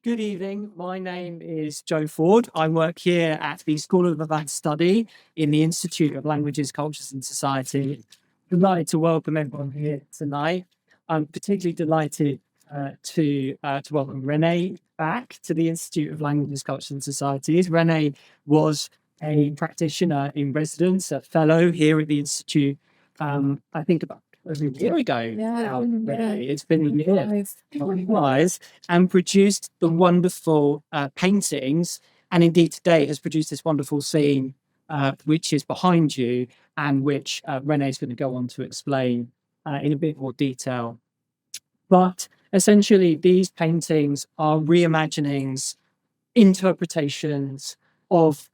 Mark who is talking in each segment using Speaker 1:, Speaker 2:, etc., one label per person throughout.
Speaker 1: Good evening. My name is Joe Ford. I work here at the School of Advanced Study in the Institute of Languages, Cultures and Society. Delighted to welcome everyone here tonight. I'm particularly delighted to welcome Renée back to the Institute of Languages, Cultures and Societies. Renée was a practitioner in residence, a fellow here at the Institute, I think about a year ago.
Speaker 2: Yeah.
Speaker 1: It's been a year. Time and produced the wonderful paintings, and indeed today has produced this wonderful scene, which is behind you, and which Renée is going to go on to explain in a bit more detail. But essentially, these paintings are reimaginings, interpretations of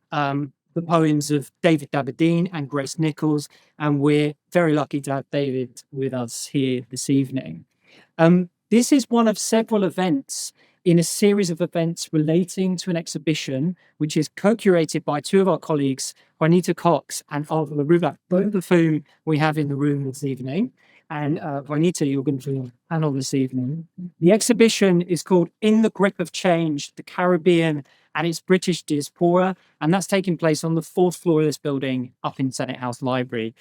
Speaker 1: the poems of David Dabydeen and Grace Nichols, and we're very lucky to have David with us here this evening. This is one of several events in a series of events relating to an exhibition, which is co-curated by two of our colleagues, Juanita Cox and Alva Laruba, both of whom we have in the room this evening. And Juanita, you're going to do a panel this evening. The exhibition is called In the Grip of Change, the Caribbean and its British Diaspora, and that's taking place on the 4th floor of this building up in Senate House Library.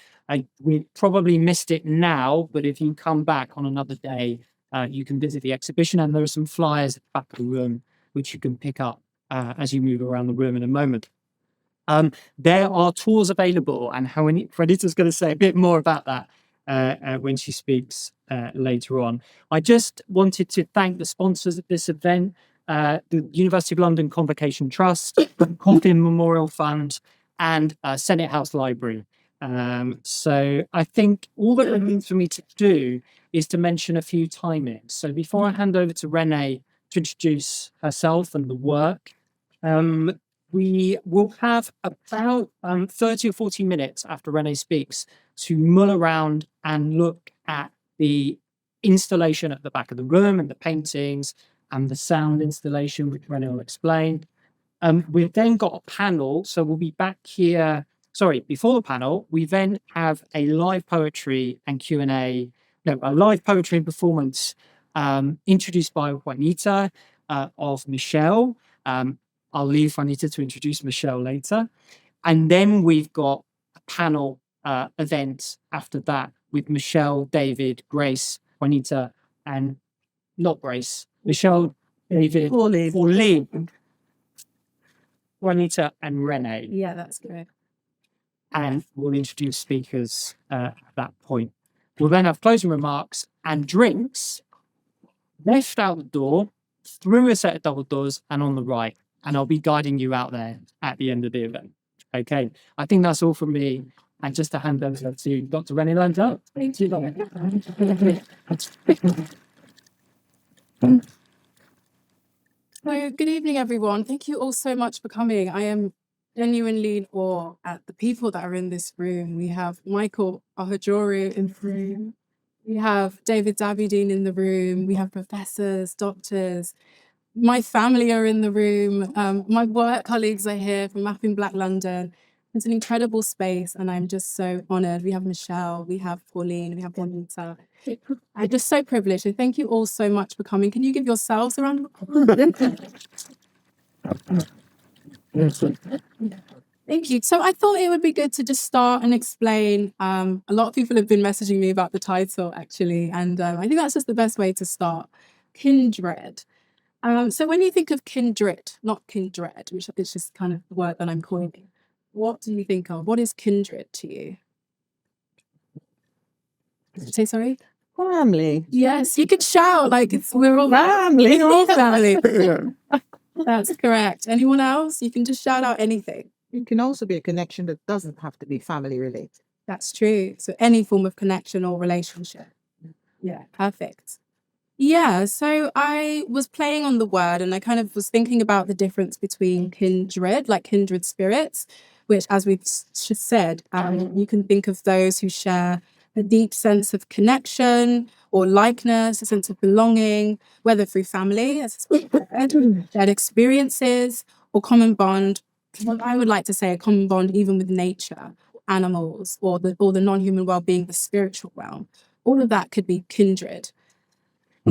Speaker 1: We probably missed it now, but if you come back on another day, you can visit the exhibition, and there are some flyers at the back of the room which you can pick up as you move around the room in a moment. There are tours available, and Juanita's going to say a bit more about that when she speaks later on. I just wanted to thank the sponsors of this event, the University of London Convocation Trust, Coffin Memorial Fund, and Senate House Library. So I think all that remains for me to do is to mention a few timings. So before I hand over to Renée to introduce herself and the work, we will have about 30 or 40 minutes after Renée speaks to mull around and look at the installation at the back of the room and the paintings and the sound installation, which Renée will explain. We've then got a panel, so we'll be back here. Sorry, before the panel, we then have a live poetry and Q&A, a live poetry and performance introduced by Juanita of Michelle. I'll leave Juanita to introduce Michelle later. And then we've got a panel event after that with Michelle, David, Grace, Juanita, and not Grace, Michelle, David, Pauline, Juanita, and Renée.
Speaker 2: Yeah, that's correct.
Speaker 1: And we'll introduce speakers at that point. We'll then have closing remarks and drinks left out the door, through a set of double doors, and on the right. And I'll be guiding you out there at the end of the event. Okay, I think that's all from me. And just to hand over to Dr. Renée Landell.
Speaker 2: Thank you. So, good evening, everyone. Thank you all so much for coming. I am genuinely in awe at the people that are in this room. We have Michael Ahajuru in the room. We have David Dabydeen in the room. We have professors, doctors. My family are in the room. My work colleagues are here from Mapping Black London. It's an incredible space, and I'm just so honoured. We have Michelle, we have Pauline, we have Juanita. I'm just so privileged. So thank you all so much for coming. Can you give yourselves a round of applause? Thank you. So I thought it would be good to just start and explain. A lot of people have been messaging me about the title, actually, and I think that's just the best way to start. Kindred. So when you think of kindred, not kindred, which is just kind of the word that I'm coining, what do you think of? What is kindred to you? Say sorry?
Speaker 3: Family.
Speaker 2: Yes, you could shout like we're all
Speaker 3: Family.
Speaker 2: We're all family. That's correct. Anyone else? You can just shout out anything.
Speaker 3: It can also be a connection that doesn't have to be family related.
Speaker 2: That's true. So any form of connection or relationship. Yeah, perfect. Yeah, so I was playing on the word and I kind of was thinking about the difference between kindred, like kindred spirits, which, as we've said, you can think of those who share a deep sense of connection or likeness, a sense of belonging, whether through family, as shared experiences, or common bond. What I would like to say, a common bond even with nature, animals, or the non-human world being the spiritual realm. All of that could be kindred.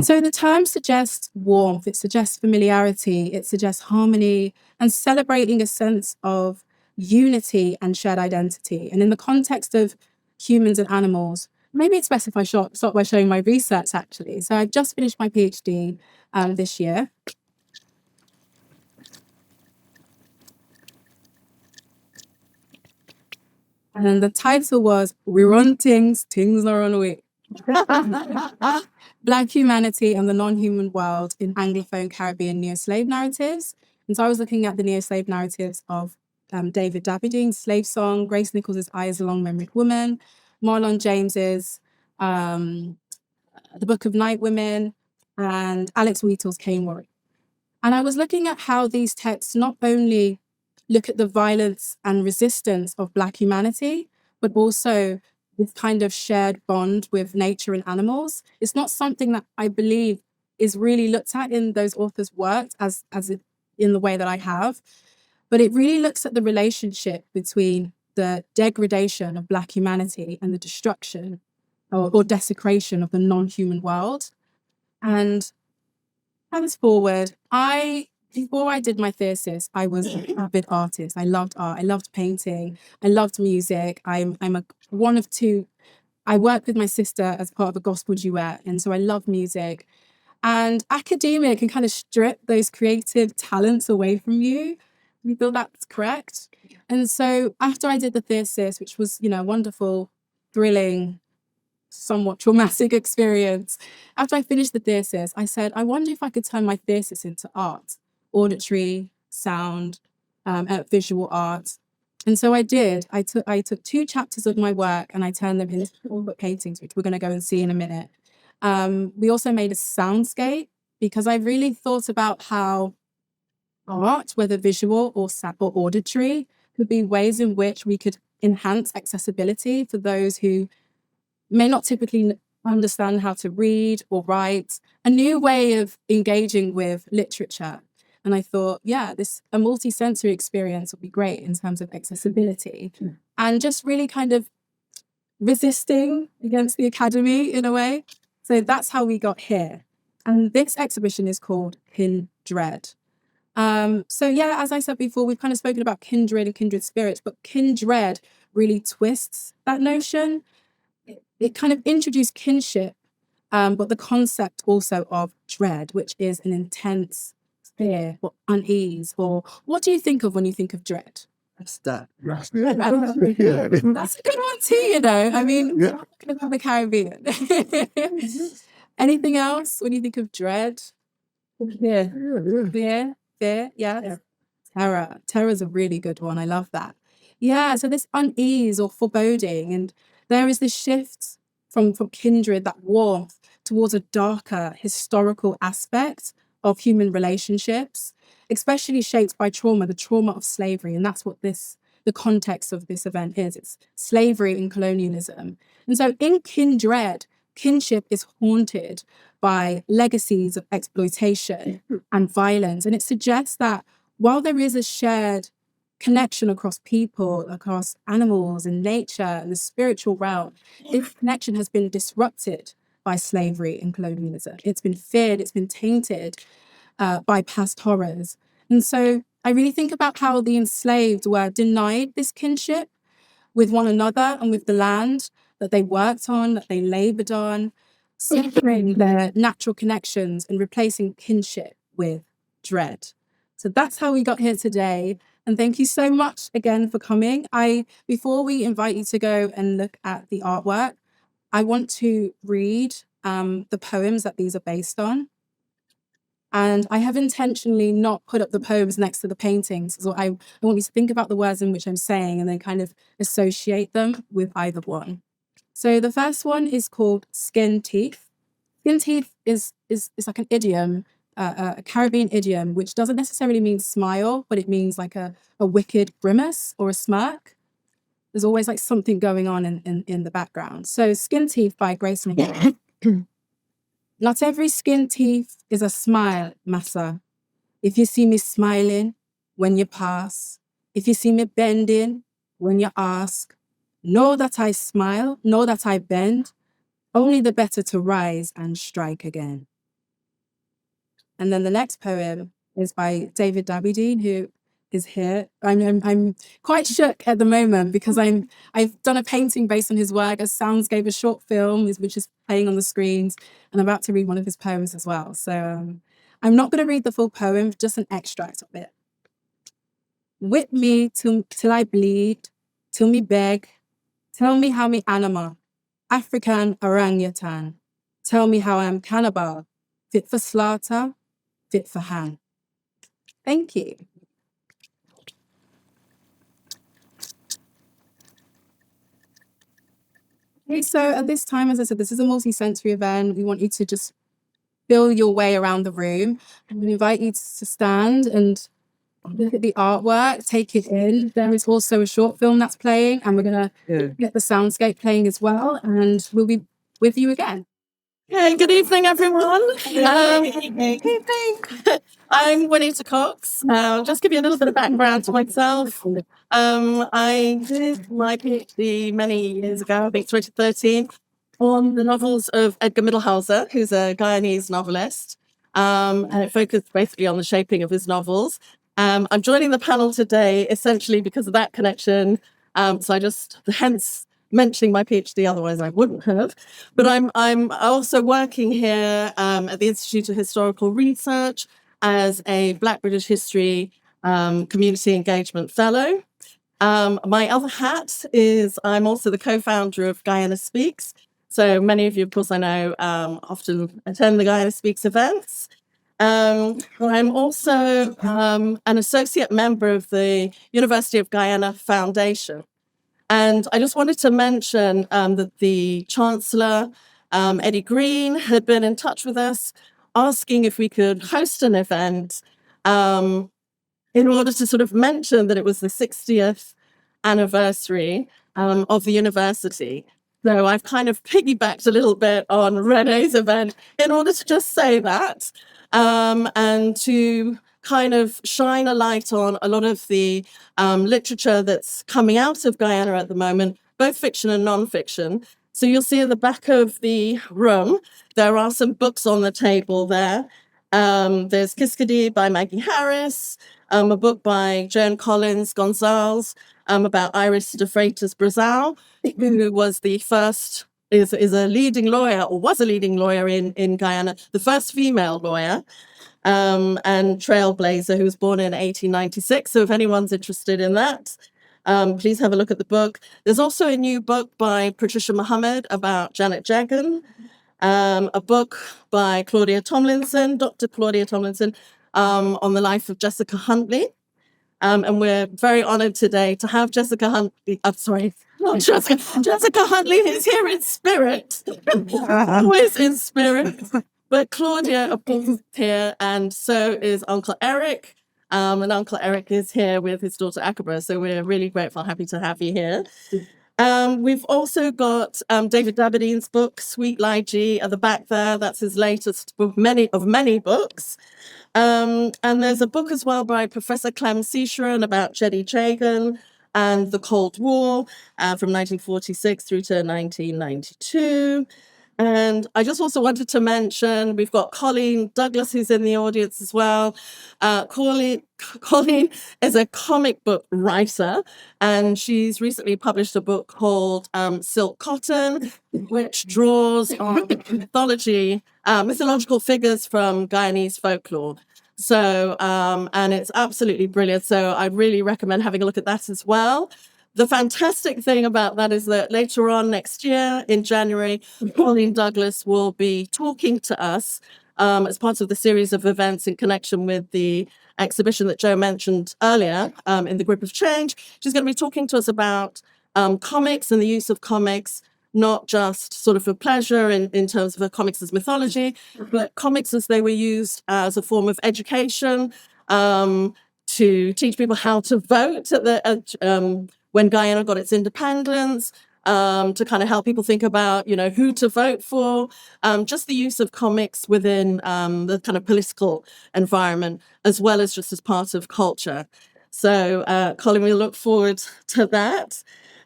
Speaker 2: So the term suggests warmth, it suggests familiarity, it suggests harmony, and celebrating a sense of unity and shared identity. And in the context of humans and animals, maybe it's best if I start by showing my research, actually. So I've just finished my PhD this year. And the title was We Run Things, Things Are Run Away. Black Humanity and the Non-Human World in Anglophone Caribbean Neo-Slave Narratives. And so I was looking at the neo-slave narratives of David Dabydeen's Slave Song, Grace Nichols' I Is a Long-Memored Woman, Marlon James's The Book of Night Women, and Alex Wheattle's Cane Warrior. And I was looking at how these texts not only look at the violence and resistance of Black humanity, but also this kind of shared bond with nature and animals. It's not something that I believe is really looked at in those authors' work in the way that I have, but it really looks at the relationship between the degradation of Black humanity and the destruction or desecration of the non-human world. And henceforward, before I did my thesis, I was an avid artist. I loved art. I loved painting. I loved music. I'm one of two. I work with my sister as part of a gospel duet, and so I love music. And academia can kind of strip those creative talents away from you. You feel that's correct? And so after I did the thesis, which was, a wonderful, thrilling, somewhat traumatic experience. After I finished the thesis, I said, I wonder if I could turn my thesis into art, auditory, sound, visual art. And so I did. I took 2 chapters of my work and I turned them into 4 paintings, which we're going to go and see in a minute. We also made a soundscape because I really thought about how art, whether visual or auditory, could be ways in which we could enhance accessibility for those who may not typically understand how to read or write, a new way of engaging with literature. And I thought, a multisensory experience would be great in terms of accessibility and just really kind of resisting against the academy in a way. So that's how we got here. And this exhibition is called Kindred. As I said before, we've kind of spoken about kindred and kindred spirits, but kindred really twists that notion. It kind of introduced kinship, but the concept also of dread, which is an intense fear or unease, or what do you think of when you think of dread?
Speaker 4: That's that.
Speaker 2: That's a good one too, I mean, we're talking about the Caribbean. Anything else when you think of dread? Fear, yeah. Terror is a really good one. I love that. Yeah, so this unease or foreboding, and there is this shift from kindred, that warmth, towards a darker historical aspect of human relationships, especially shaped by trauma, the trauma of slavery. And that's what the context of this event is. It's slavery and colonialism. And so in Kindred, kinship is haunted by legacies of exploitation and violence. And it suggests that while there is a shared connection across people, across animals and nature and the spiritual realm, this connection has been disrupted by slavery and colonialism. It's been feared, it's been tainted by past horrors. And so I really think about how the enslaved were denied this kinship with one another and with the land that they worked on, that they labored on, severing their natural connections and replacing kinship with dread. So that's how we got here today. And thank you so much again for coming. Before we invite you to go and look at the artwork, I want to read the poems that these are based on. And I have intentionally not put up the poems next to the paintings. So I want you to think about the words in which I'm saying and then kind of associate them with either one. So the first one is called Skin Teeth. Skin teeth is like an idiom, a Caribbean idiom, which doesn't necessarily mean smile, but it means like a wicked grimace or a smirk. There's always like something going on in the background. So Skin Teeth by Grace Nichols. Not every skin teeth is a smile, massa. If you see me smiling when you pass, if you see me bending when you ask, know that I smile, know that I bend, only the better to rise and strike again. And then the next poem is by Dabydeen, who is here. I'm quite shook at the moment because I've done a painting based on his work, a soundscape, a short film, which is playing on the screens, and I'm about to read one of his poems as well. So I'm not going to read the full poem, just an extract of it. Whip me till I bleed, till me beg, tell me how me anima, African orangutan, tell me how I'm cannibal, fit for slaughter, fit for hand. Thank you. Okay, so at this time, as I said, this is a multi-sensory event. We want you to just feel your way around the room. I'm going to invite you to stand and look at the artwork, take it in. There is also a short film that's playing, and we're going to get the soundscape playing as well, and we'll be with you again.
Speaker 4: Okay, good evening, everyone. I'm Juanita Cox. Just give you a little bit of background to myself. I did my PhD many years ago, I think 2013, on the novels of Edgar Mittelhauser, who's a Guyanese novelist. And it focused basically on the shaping of his novels. I'm joining the panel today essentially because of that connection. So I just, hence mentioning my PhD, otherwise I wouldn't have. But I'm also working here at the Institute of Historical Research as a Black British History Community Engagement Fellow. My other hat is I'm also the co-founder of Guyana Speaks. So many of you, of course, I know often attend the Guyana Speaks events. I'm also an associate member of the University of Guyana Foundation. And I just wanted to mention that the Chancellor, Eddie Green, had been in touch with us asking if we could host an event in order to sort of mention that it was the 60th anniversary of the university. So I've kind of piggybacked a little bit on Renée's event in order to just say that and to kind of shine a light on a lot of the literature that's coming out of Guyana at the moment, both fiction and non-fiction. So you'll see at the back of the room, there are some books on the table there. There's Kiskadee by Maggie Harris, a book by Joan Collins Gonzalez about Iris de Freitas Brazil, who was the first, is a leading lawyer, or was a leading lawyer in Guyana, the first female lawyer. And trailblazer who was born in 1896. So if anyone's interested in that, please have a look at the book. There's also a new book by Patricia Mohammed about Janet Jagan, a book by Claudia Tomlinson, Dr. Claudia Tomlinson, on the life of Jessica Huntley. And we're very honored today to have Jessica Huntley, Jessica Huntley is here in spirit. Who is in spirit? But Claudia, of course, is here, and so is Uncle Eric. And Uncle Eric is here with his daughter Akabra, so we're really grateful, happy to have you here. We've also got David Dabydeen's book, Sweet Lychee, at the back there. That's his latest of many books. And there's a book as well by Professor Clem Seasharon about Jeddy Jagan and the Cold War from 1946 through to 1992. And I just also wanted to mention, we've got Colleen Douglas, who's in the audience as well. Colleen is a comic book writer, and she's recently published a book called Silk Cotton, which draws on mythological figures from Guyanese folklore. So, and it's absolutely brilliant. So I'd really recommend having a look at that as well. The fantastic thing about that is that later on next year, in January, Colleen Douglas will be talking to us as part of the series of events in connection with the exhibition that Joe mentioned earlier in the Grip of Change. She's going to be talking to us about comics and the use of comics, not just sort of for pleasure in terms of comics as mythology, but comics as they were used as a form of education to teach people how to vote when Guyana got its independence, to kind of help people think about, who to vote for, just the use of comics within the kind of political environment, as well as just as part of culture. So, Colin, we look forward to that.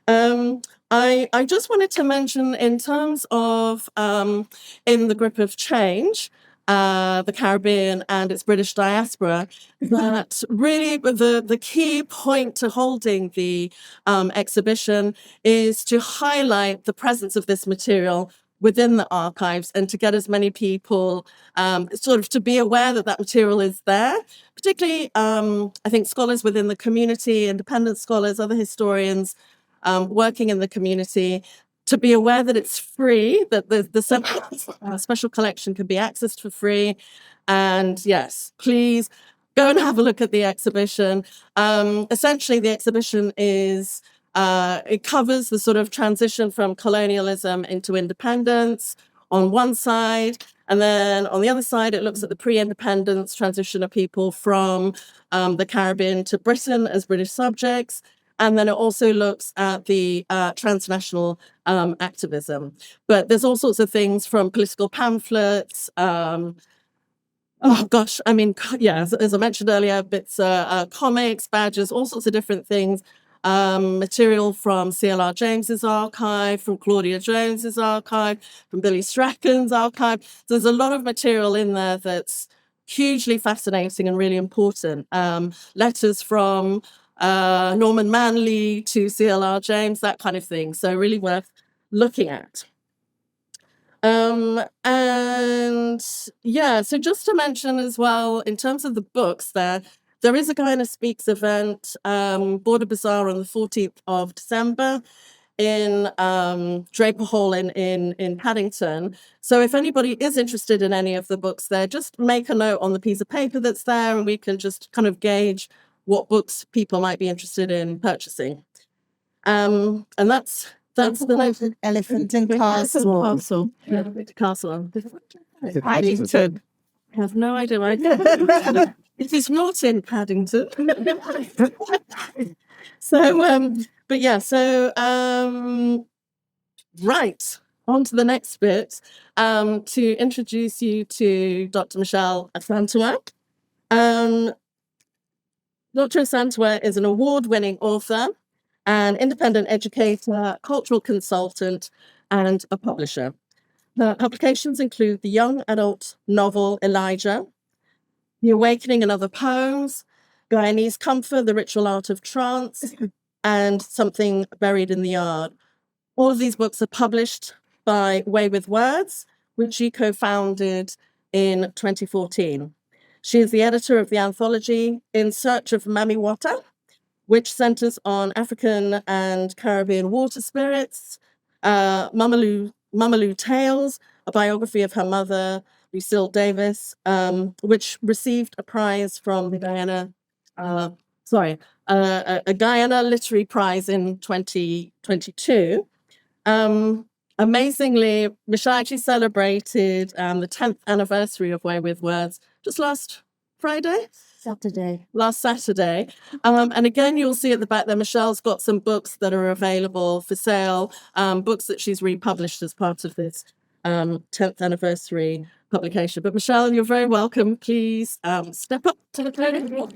Speaker 4: I just wanted to mention in terms of In the Grip of Change, the Caribbean and its British diaspora, that really the key point to holding the exhibition is to highlight the presence of this material within the archives and to get as many people sort of to be aware that that material is there, particularly I think scholars within the community, independent scholars, other historians working in the community, to be aware that it's free, that the special collection can be accessed for free. And yes, please go and have a look at the exhibition. Essentially, the exhibition is, it covers the sort of transition from colonialism into independence on one side. And then on the other side, it looks at the pre-independence transition of people from the Caribbean to Britain as British subjects. And then it also looks at the transnational activism. But there's all sorts of things from political pamphlets. Oh gosh, I mean, yeah, as I mentioned earlier, bits, comics, badges, all sorts of different things. Material from CLR James's archive, from Claudia Jones's archive, from Billy Strachan's archive. So there's a lot of material in there that's hugely fascinating and really important. Letters from Norman Manley to CLR James, that kind of thing. So really worth looking at. And yeah, so just to mention as well, in terms of the books there is a Guyanese Speaks event, Border Bazaar on the 14th of December in Draper Hall in Paddington. So if anybody is interested in any of the books there, just make a note on the piece of paper that's there and we can just kind of gauge what books people might be interested in purchasing. And that's the
Speaker 3: Elephant and Castle.
Speaker 4: Castle. Yeah, Castle.
Speaker 3: Paddington.
Speaker 4: I have no idea. It is not in Paddington. So, but yeah, so right, on to the next bit, to introduce you to Dr. Michelle Yaa Asantewa. Dr. Asantewa is an award-winning author, an independent educator, cultural consultant, and a publisher. Her publications include the young adult novel Elijah, The Awakening and Other Poems, Guyanese Comfort, The Ritual Art of Trance, and Something Buried in the Yard. All of these books are published by Way with Words, which she co-founded in 2014. She is the editor of the anthology In Search of Mami Wata, which centers on African and Caribbean water spirits, Mamalou Tales, a biography of her mother, Lucille Davis, which received a prize from the Guyana, a Guyana Literary Prize in 2022. Amazingly, Michelle actually celebrated the 10th anniversary of Way with Words just last Friday? Last Saturday. And again, you'll see at the back there, Michelle's got some books that are available for sale, books that she's republished as part of this 10th anniversary publication. But Michelle, you're very welcome. Please step up to the podium.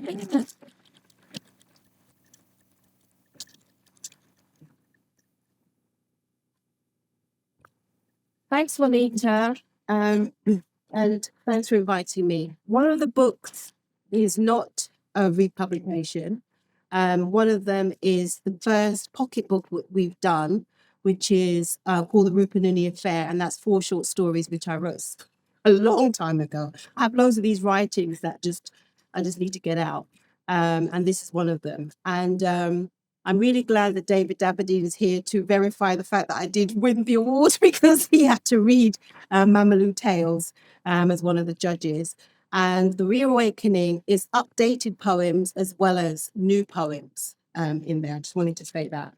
Speaker 5: Thanks, Juanita, and thanks for inviting me. One of the books is not a republication. One of them is the first pocketbook we've done, which is called The Rupununi Affair, and that's 4 short stories which I wrote a long time ago. I have loads of these writings that I just need to get out, and this is one of them. And I'm really glad that Dabydeen is here to verify the fact that I did win the award, because he had to read Mamalou Tales as one of the judges. And The Reawakening is updated poems as well as new poems in there. I just wanted to say that.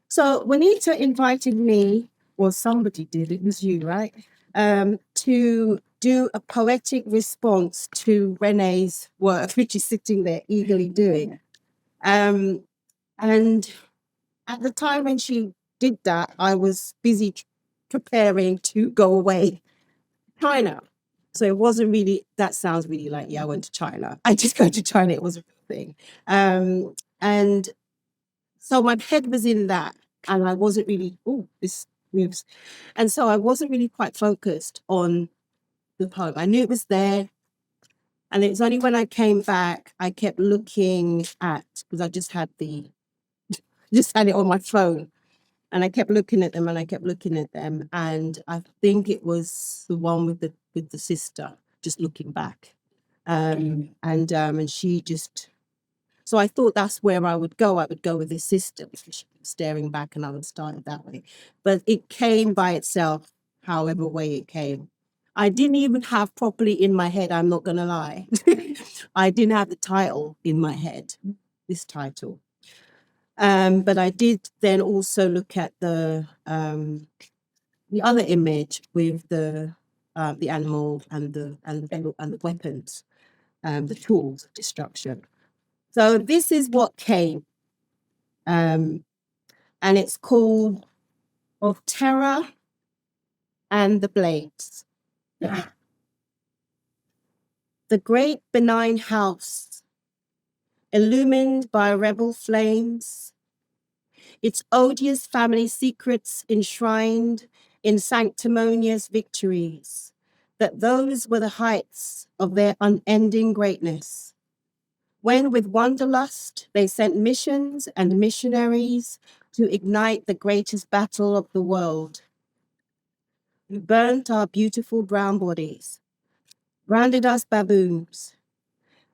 Speaker 5: So Juanita invited me, or somebody did, it was you, right? To do a poetic response to Renée's work, which is sitting there eagerly doing. And at the time when she did that, I was busy preparing to go away to China. So it wasn't really, that sounds really like, yeah, I went to China. I did go to China, it was a real thing. And so my head was in that, and I wasn't really, this moves. And so I wasn't really quite focused on the poem. I knew it was there. And it was only when I came back, I kept looking at, because I just had it on my phone. And I kept looking at them and I kept looking at them. And I think it was the one with the sister, just looking back. And she just, so I thought that's where I would go. I would go with this sister, because she was staring back, and I would start it that way. But it came by itself, however way it came. I didn't even have properly in my head, I'm not going to lie. I didn't have the title in my head, this title. But I did then also look at the other image with the animal and the weapons, the tools of destruction. So this is what came, and it's called Of Terror and the Blades. The great benign house, illumined by rebel flames, its odious family secrets enshrined in sanctimonious victories, that those were the heights of their unending greatness. When with wanderlust they sent missions and missionaries to ignite the greatest battle of the world, who burnt our beautiful brown bodies, branded us baboons,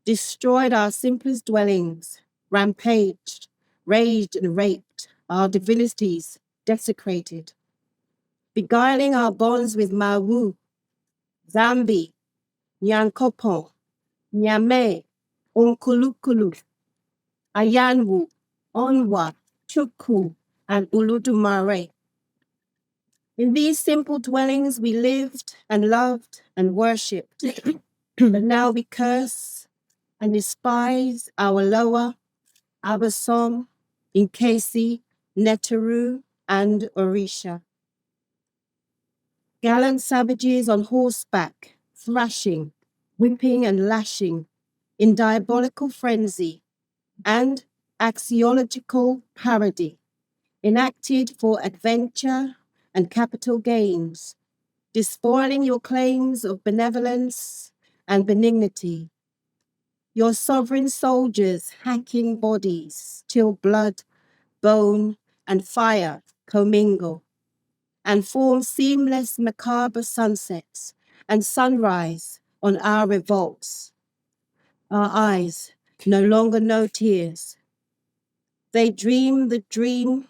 Speaker 5: destroyed our simplest dwellings, rampaged, raged and raped, our divinities desecrated, beguiling our bonds with Mawu, Zambi, Nyankopon, Nyame, Onkulukulu, Ayanwu, Onwa, Chukwu, and Uludumare. In these simple dwellings we lived and loved and worshipped, but now we curse and despise our lower, Abasom, Inkesi, Neteru, and Orisha. Gallant savages on horseback, thrashing, whipping and lashing in diabolical frenzy and axiological parody, enacted for adventure and capital gains, despoiling your claims of benevolence and benignity. Your sovereign soldiers hacking bodies till blood, bone, and fire commingle and form seamless macabre sunsets and sunrise on our revolts. Our eyes no longer know tears. They dream the dream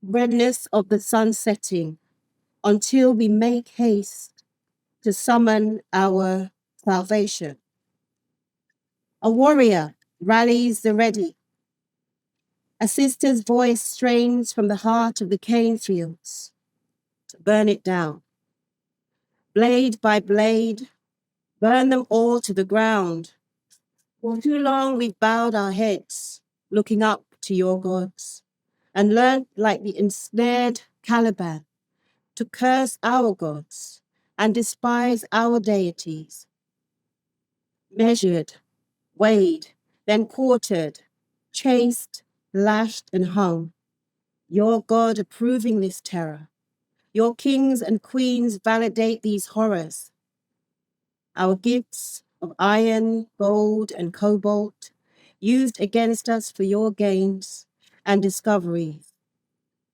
Speaker 5: redness of the sun setting, until we make haste to summon our salvation. A warrior rallies the ready. A sister's voice strains from the heart of the cane fields to burn it down. Blade by blade, burn them all to the ground. For too long we've bowed our heads, looking up to your gods, and learned like the ensnared Caliban to curse our gods and despise our deities. Measured, weighed, then quartered, chased, lashed, and hung. Your God approving this terror. Your kings and queens validate these horrors. Our gifts of iron, gold, and cobalt, used against us for your gains and discoveries.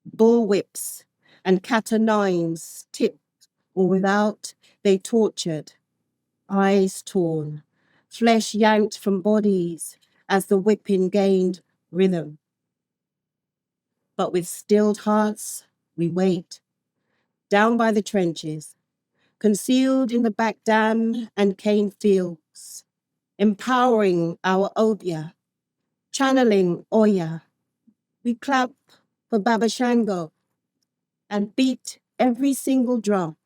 Speaker 5: Bullwhips and cat-o'-nines, tipped or without, they tortured. Eyes torn, flesh yanked from bodies as the whipping gained rhythm. But with stilled hearts, we wait, down by the trenches, concealed in the back dam and cane fields, empowering our obia, channeling Oya. We clap for Baba Shango and beat every single drum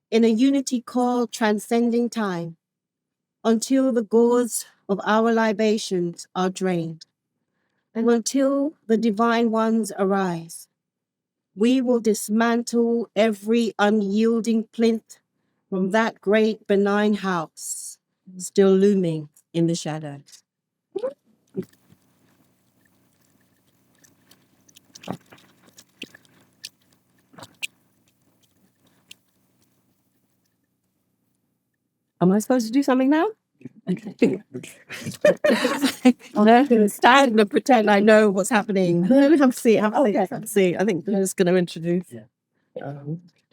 Speaker 5: in a unity call transcending time until the gourds of our libations are drained and until the divine ones arise. We will dismantle every unyielding plinth from that great benign house still looming in the shadows.
Speaker 4: Am I supposed to do something now? I'm not going to stand and pretend I know what's happening. Have a seat. Have a seat. I think I'm just going to introduce.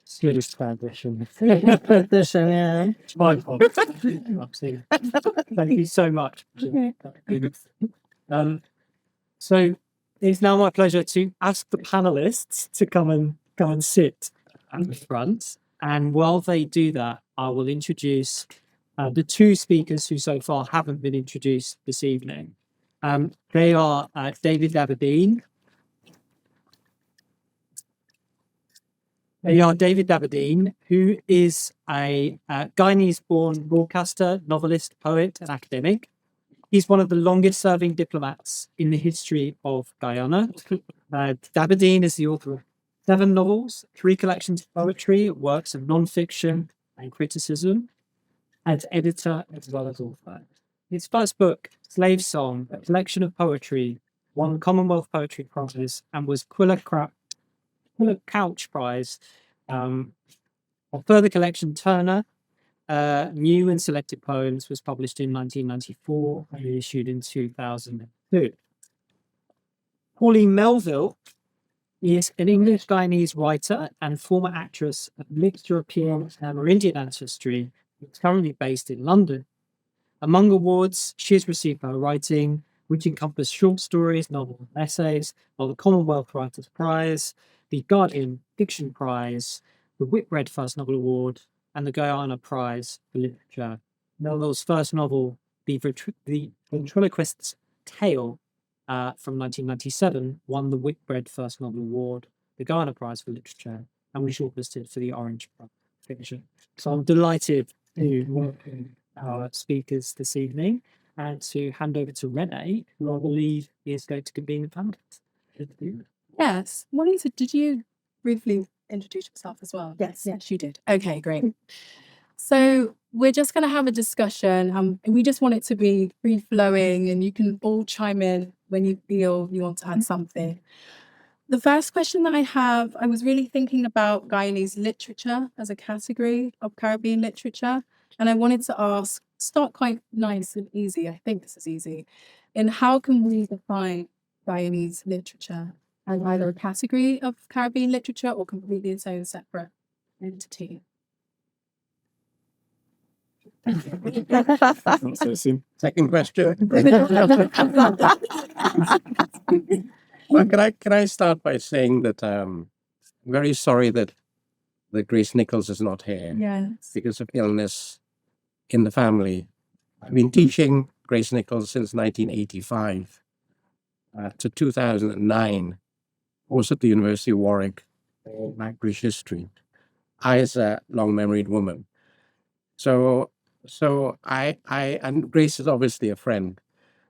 Speaker 1: Swedish transition.
Speaker 4: Position, yeah.
Speaker 1: It's my fault. Thank you so much. So it's now my pleasure to ask the panelists to come and sit at the front. And while they do that, I will introduce the two speakers who so far haven't been introduced this evening. They are Dabydeen. They are Dabydeen, who is a Guyanese-born broadcaster, novelist, poet, and academic. He's one of the longest-serving diplomats in the history of Guyana. Dabydeen is the author of 7 novels, 3 collections of poetry, works of non-fiction and criticism, and editor as well as author. His first book, Slave Song, a collection of poetry, won the Commonwealth Poetry Prize and was Quiller Couch Prize. A further collection, Turner, New and Selected Poems, was published in 1994 and reissued in 2002. Pauline Melville is an English Guyanese writer and former actress of mixed European and Amerindian ancestry, who is currently based in London. Among awards she has received for her writing, which encompass short stories, novels, and essays, are the Commonwealth Writers' Prize, the Guardian Fiction Prize, the Whitbread First Novel Award, and the Guyana Prize for Literature. Melville's first novel, The Ventriloquist's Tale, from 1997, won the Whitbread First Novel Award, the Guyana Prize for Literature, and was shortlisted for the Orange Prize for Fiction. So I'm delighted to welcome our speakers this evening and to hand over to Renée, who I believe is going to convene the panel.
Speaker 2: Yes. Monica, did you briefly introduce yourself as well?
Speaker 4: Yes.
Speaker 2: Yes, you did. Okay, great. So we're just going to have a discussion. We just want it to be free-flowing and you can all chime in when you feel you want to add something. The first question that I have, I was really thinking about Guyanese literature as a category of Caribbean literature. And I wanted to ask, start quite nice and easy. I think this is easy. And how can we define Guyanese literature as either a category of Caribbean literature or completely its own separate entity?
Speaker 6: Second question. Well, can I start by saying that I'm very sorry that Grace Nichols is not here
Speaker 2: Yes.
Speaker 6: because of illness in the family. I've been teaching Grace Nichols since 1985 to 2009. Also at the University of Warwick, British history. I is a long-memoried woman. So I and Grace is obviously a friend.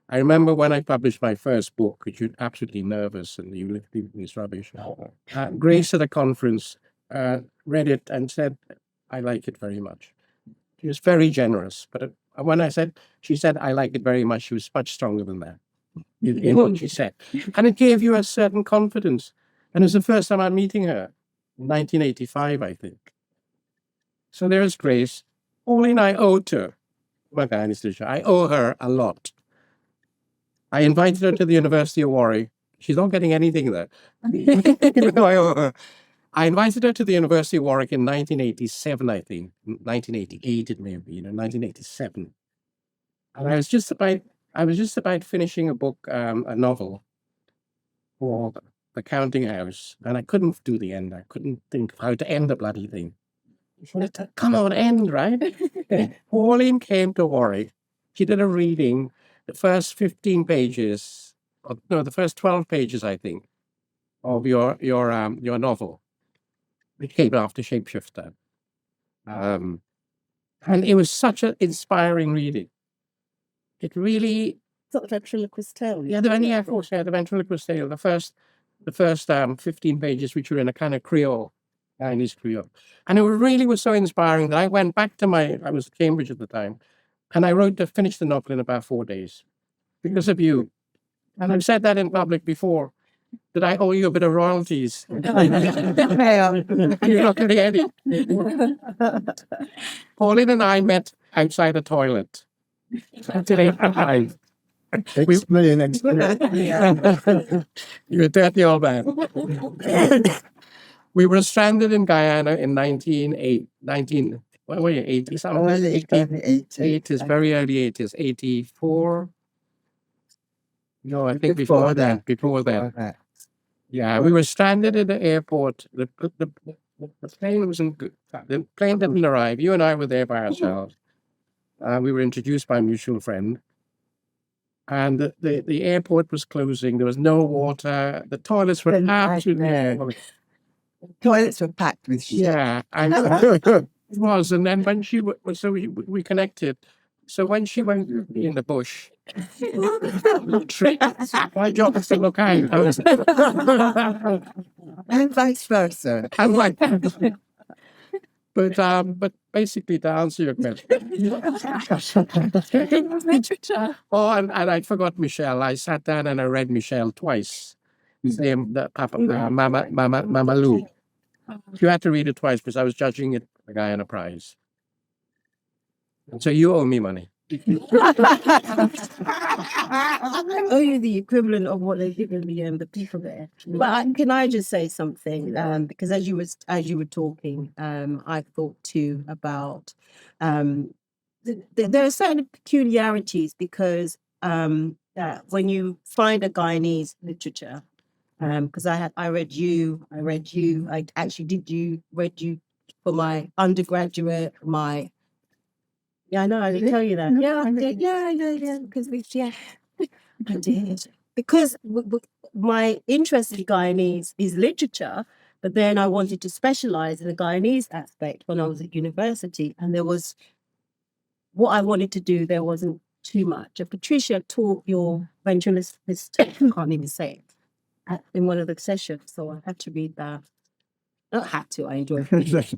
Speaker 6: I remember when I published my first book, which was absolutely nervous and you live people this rubbish. Grace at a conference read it and said, I like it very much. She was very generous. But when she said, I like it very much, she was much stronger than that in what she said. And it gave you a certain confidence. And it was the first time I'm meeting her in 1985, I think. So there's Grace. Pauline, I owe to I owe her a lot. I invited her to the University of Warwick. She's not getting anything there. I owe her. I invited her to the University of Warwick in 1987, I think. 1988 it may have been, 1987. And I was just about finishing a book, a novel for The Counting House, and I couldn't do the end. I couldn't think of how to end the bloody thing. Come on, end, right? Pauline came to Warwick. She did a reading, the first 15 pages, the first 12 pages, I think, of your novel. It came after Shapeshifter. And it was such an inspiring reading. It really...
Speaker 4: It's the ventriloquist tale.
Speaker 6: Yeah, the ventriloquist tale. The first 15 pages, which were in a kind of Creole, Guyanese Creole. And it really was so inspiring that I went back I was at Cambridge at the time, and I finished the novel in about 4 days because of you. And I've said that in public before, that I owe you a bit of royalties. You're not getting any. Pauline and I met outside the toilet. 1985. You're a dirty old man. We were stranded in Guyana in 1980. What were you, 80 something? 80s, very early 80s, 84. No, I think before that. Yeah, we were stranded at the airport. The plane wasn't good. The plane didn't arrive. You and I were there by ourselves. We were introduced by a mutual friend. And the airport was closing. There was no water. The toilets were absolutely...
Speaker 3: Toilets were packed with shit.
Speaker 6: Yeah, and it was. And then when so we connected. So when she went in the bush, my job was to look out.
Speaker 3: And vice versa.
Speaker 6: I'm like, but basically to answer your question.
Speaker 2: Literature.
Speaker 6: Oh, and I forgot Michelle. I sat down and I read Michelle twice. Same, Mama Lou. You had to read it twice because I was judging it for the Guyana Prize. And so you owe me money.
Speaker 5: I owe you the equivalent of what they've given me and the people there. But can I just say something? Because as you were talking, I thought too about there are certain peculiarities because when you find a Guyanese literature, because I read you, I actually read you for my undergraduate, yeah, I know, I didn't tell you that. Yeah, I did. Yeah, because I did. Because my interest in Guyanese is literature, but then I wanted to specialize in the Guyanese aspect when I was at university. And there was, what I wanted to do, there wasn't too much. And Patricia taught your ventriloquist, I can't even say it, in one of the sessions. So I had to read that. Not had to, I enjoyed it.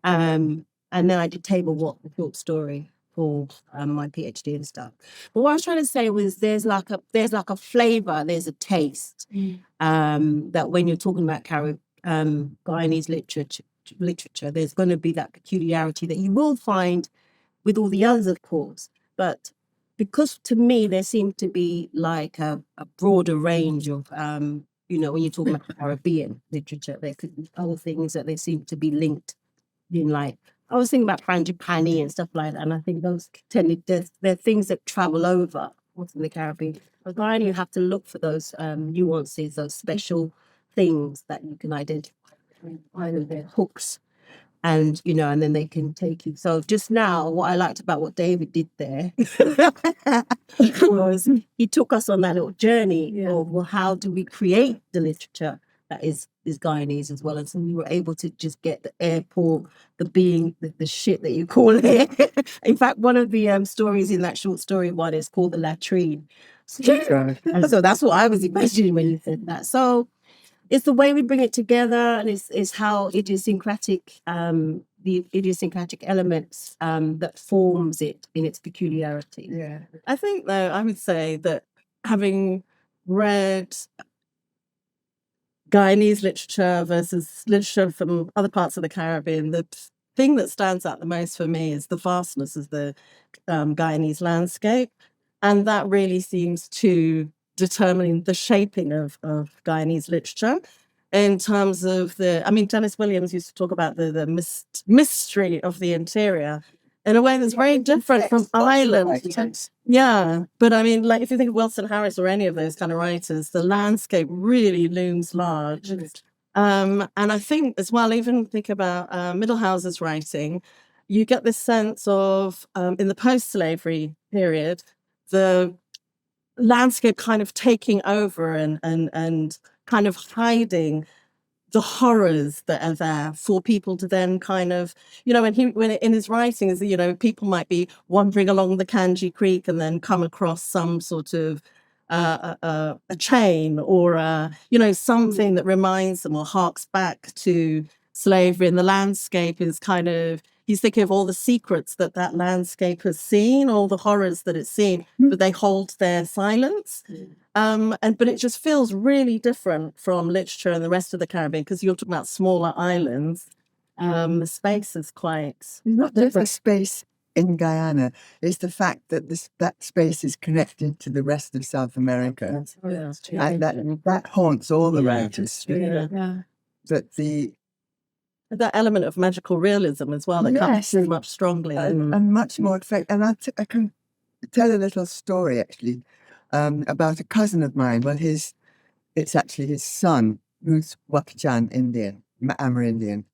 Speaker 5: And then I did table walk, the short story for my PhD and stuff. But what I was trying to say was there's like a flavor, there's a taste that when you're talking about Guyanese literature, there's going to be that peculiarity that you will find with all the others, of course. But because to me there seemed to be like a broader range of when you're talking about Caribbean literature, there could be other things that they seem to be linked in, like I was thinking about frangipani and stuff like that, and I think those they're things that travel over what's in the Caribbean. But Guyana, you have to look for those nuances, those special things that you can identify, either their hooks, and and then they can take you. So just now, what I liked about what David did there was he took us on that little journey of, well, how do we create the literature that is Guyanese as well? And so we were able to just get the airport, the shit that you call it. In fact, one of the stories in that short story one is called The Latrine. And so that's what I was imagining when you said that. So it's the way we bring it together, and it's how idiosyncratic, the idiosyncratic elements that forms it in its peculiarity.
Speaker 4: Yeah. I think, though, I would say that having read Guyanese literature versus literature from other parts of the Caribbean, the thing that stands out the most for me is the vastness of the Guyanese landscape. And that really seems to determine the shaping of Guyanese literature in terms of Dennis Williams used to talk about the mystery of the interior in a way that's very different from Ireland. Yeah, but like if you think of Wilson Harris or any of those kind of writers, the landscape really looms large. And I think as well, even think about Middlehouse's writing, you get this sense of, in the post-slavery period, the landscape kind of taking over and kind of hiding the horrors that are there for people to then kind of, when in his writings, people might be wandering along the Kanji Creek and then come across some sort of a chain or something that reminds them or harks back to slavery, and the landscape is kind of, he's thinking of all the secrets that landscape has seen, all the horrors that it's seen, but they hold their silence. But it just feels really different from literature in the rest of the Caribbean, because you're talking about smaller islands. The space is quite
Speaker 3: Not just a space.
Speaker 7: in Guyana is the fact that that space is connected to the rest of South America. And that haunts all the writers.
Speaker 2: Yeah.
Speaker 4: That element of magical realism as well that comes through much strongly.
Speaker 7: And much more effect. And I can tell a little story actually about a cousin of mine. Well, it's actually his son who's Wakchan Indian, Amerindian.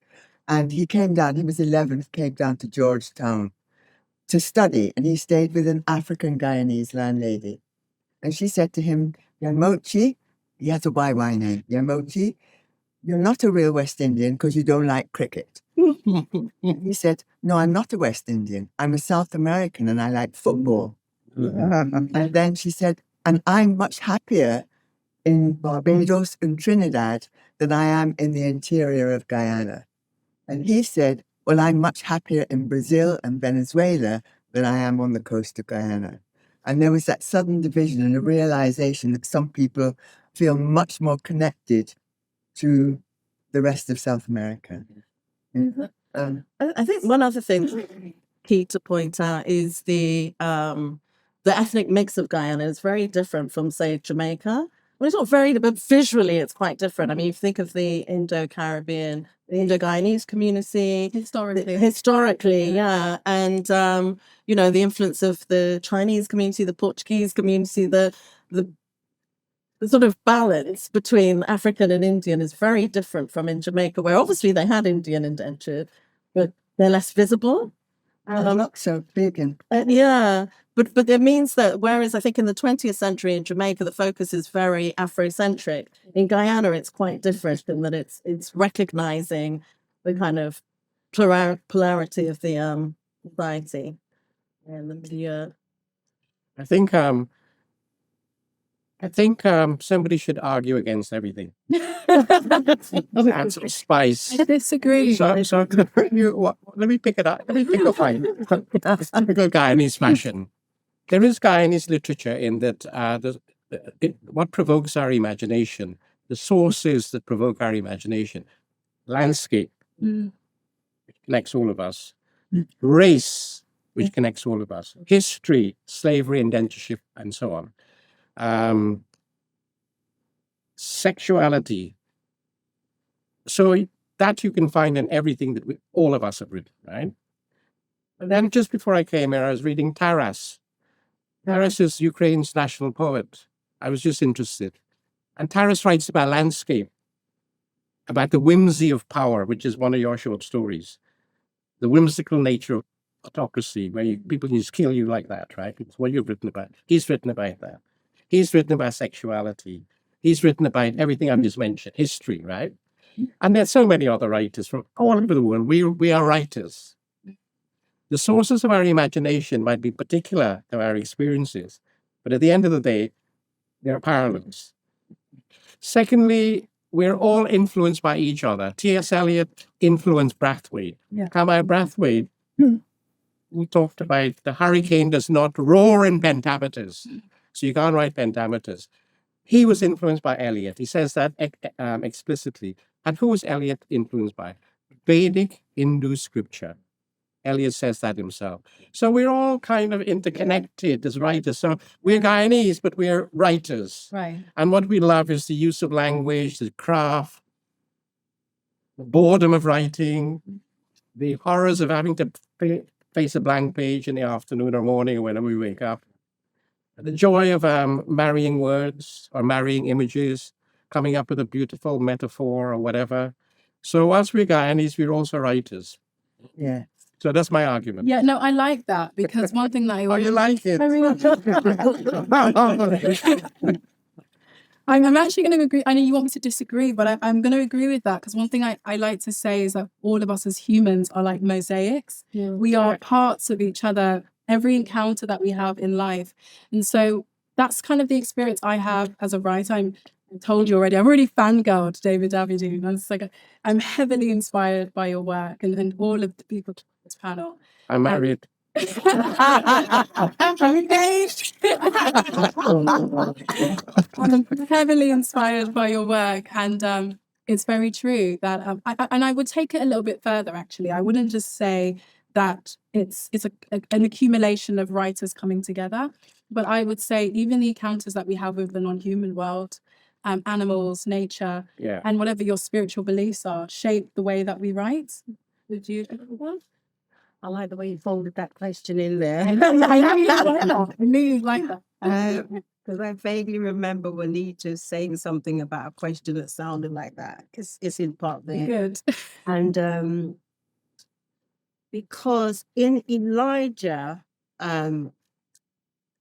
Speaker 7: And he came down, he was 11, came down to Georgetown to study. And he stayed with an African Guyanese landlady. And she said to him, Yamochi, he has a YY name, Yamochi, you're not a real West Indian because you don't like cricket. He said, no, I'm not a West Indian. I'm a South American and I like football. And then she said, and I'm much happier in Barbados and Trinidad than I am in the interior of Guyana. And he said, well, I'm much happier in Brazil and Venezuela than I am on the coast of Guyana. And there was that sudden division and a realization that some people feel much more connected to the rest of South America.
Speaker 4: I think one other thing key to point out is the ethnic mix of Guyana is very different from, say, Jamaica. Well, it's not very, but visually it's quite different. I mean, you think of the Indo-Caribbean, the Indo-Guyanese community. Historically, yeah. And, you know, the influence of the Chinese community, the Portuguese community, the sort of balance between African and Indian is very different from in Jamaica, where obviously they had Indian indentured, but they're less visible.
Speaker 7: Not so big.
Speaker 4: Yeah, but it means that whereas I think in the 20th century in Jamaica, the focus is very Afrocentric, in Guyana it's quite different in that it's recognizing the kind of polarity of the society and the milieu.
Speaker 6: I think somebody should argue against everything. And some spice.
Speaker 2: I disagree.
Speaker 6: So let me pick it up. Let me pick a fight. Typical Guyanese fashion. There is Guyanese literature in that what provokes our imagination, the sources that provoke our imagination, landscape, which connects all of us, race, which connects all of us, history, slavery, indentureship, and so on. Sexuality. So that you can find in everything that all of us have written, right? And then just before I came here, I was reading Taras. Taras is Ukraine's national poet. I was just interested. And Taras writes about landscape, about the whimsy of power, which is one of your short stories. The whimsical nature of autocracy, where people can just kill you like that, right? It's what you've written about. He's written about that. He's written about sexuality. He's written about everything I've just mentioned, history, right? And there's so many other writers from all over the world. We are writers. The sources of our imagination might be particular to our experiences, but at the end of the day, they're parallels. Secondly, we're all influenced by each other. T.S. Eliot influenced Brathwaite. Kamau Brathwaite, we talked about the hurricane does not roar in pentameters. So you can't write pentameters. He was influenced by Eliot. He says that explicitly. And who was Eliot influenced by? Vedic Hindu scripture. Eliot says that himself. So we're all kind of interconnected as writers. So we're Guyanese, but we're writers.
Speaker 2: Right.
Speaker 6: And what we love is the use of language, the craft, the boredom of writing, the horrors of having to face a blank page in the afternoon or morning or whenever we wake up. The joy of marrying words or marrying images, coming up with a beautiful metaphor or whatever. So whilst we're Guyanese, we're also writers.
Speaker 7: Yeah.
Speaker 6: So that's my argument.
Speaker 2: Yeah, no, I like that because one thing that I
Speaker 6: Oh,
Speaker 2: always...
Speaker 6: you like it?
Speaker 2: I'm actually going to agree. I know you want me to disagree, but I'm going to agree with that because one thing I like to say is that all of us as humans are like mosaics.
Speaker 4: Yeah.
Speaker 2: We are parts of each other, every encounter that we have in life. And so that's kind of the experience I have as a writer. I told you already, I've already fangirled David Dabydeen. I was like, I'm heavily inspired by your work and all of the people on this panel.
Speaker 6: I'm married.
Speaker 2: I'm engaged. I'm heavily inspired by your work, and it's very true that I would take it a little bit further. Actually, I wouldn't just say that it's an accumulation of writers coming together. But I would say even the encounters that we have with the non-human world, animals, nature,
Speaker 6: Yeah.
Speaker 2: and whatever your spiritual beliefs are, shape the way that we write. Would you?
Speaker 5: I like the way you folded that question in there.
Speaker 2: I knew you'd like that. I knew you'd like that.
Speaker 5: Because I vaguely remember Juanita saying something about a question that sounded like that. Because it's in part there.
Speaker 2: Good.
Speaker 5: And because in Elijah, that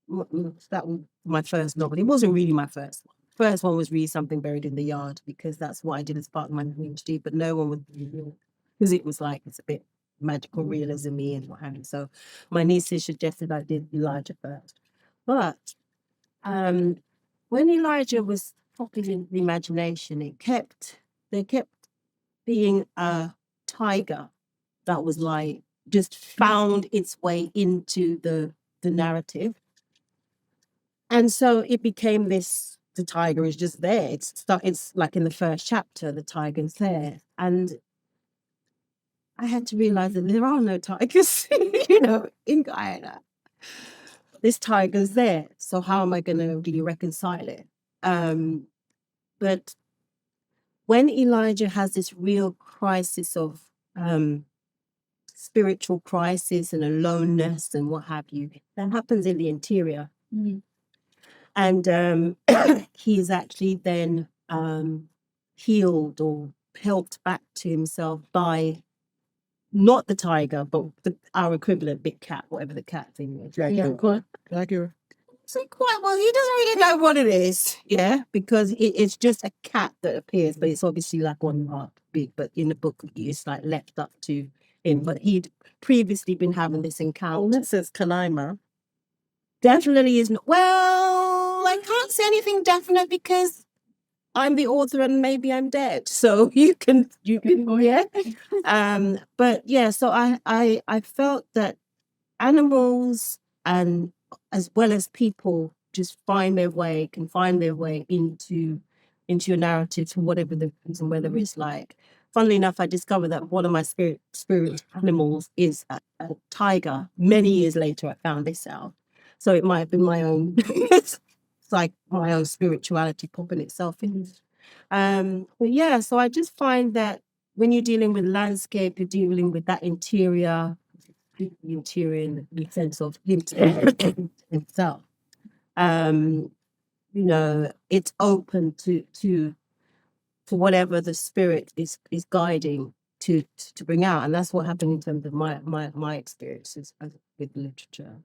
Speaker 5: was my first novel. It wasn't really my first one. First one was Read Something Buried in the Yard, because that's what I did as part of my PhD, but no one would, because it was like, it's a bit magical realism-y and what have you. So my nieces suggested I did Elijah first. But when Elijah was popping in the imagination, there kept being a tiger that was like just found its way into the narrative. And so it became this, the tiger is just there. It's like in the first chapter, the tiger's there. And I had to realize that there are no tigers, in Guyana. This tiger's there. So how am I going to really reconcile it? But when Elijah has this real crisis of spiritual crisis and aloneness and what have you, that happens in the interior.
Speaker 2: Mm.
Speaker 5: And he is actually then healed or helped back to himself by not the tiger, but our equivalent big cat, whatever the cat thing is.
Speaker 3: Jaguar.
Speaker 5: So quite well, he doesn't really know what it is, because it's just a cat that appears, but it's obviously like 1 mark big. But in the book, it's like left up to him. But he'd previously been having this encounter.
Speaker 4: This is Kanaima.
Speaker 5: Definitely isn't. Well, I can't say anything definite because I'm the author and maybe I'm dead. So you can, yeah. But yeah, so I felt that animals and as well as people just can find their way into a narrative for whatever the reason, whether it's like, funnily enough, I discovered that one of my spirit animals is a tiger. Many years later, I found this out. So it might have been my own, it's like my own spirituality popping itself in. But yeah, so I just find that when you're dealing with landscape, you're dealing with that interior in the sense of himself. It's open to whatever the spirit is guiding to bring out, and that's what happened in terms of my experiences with literature.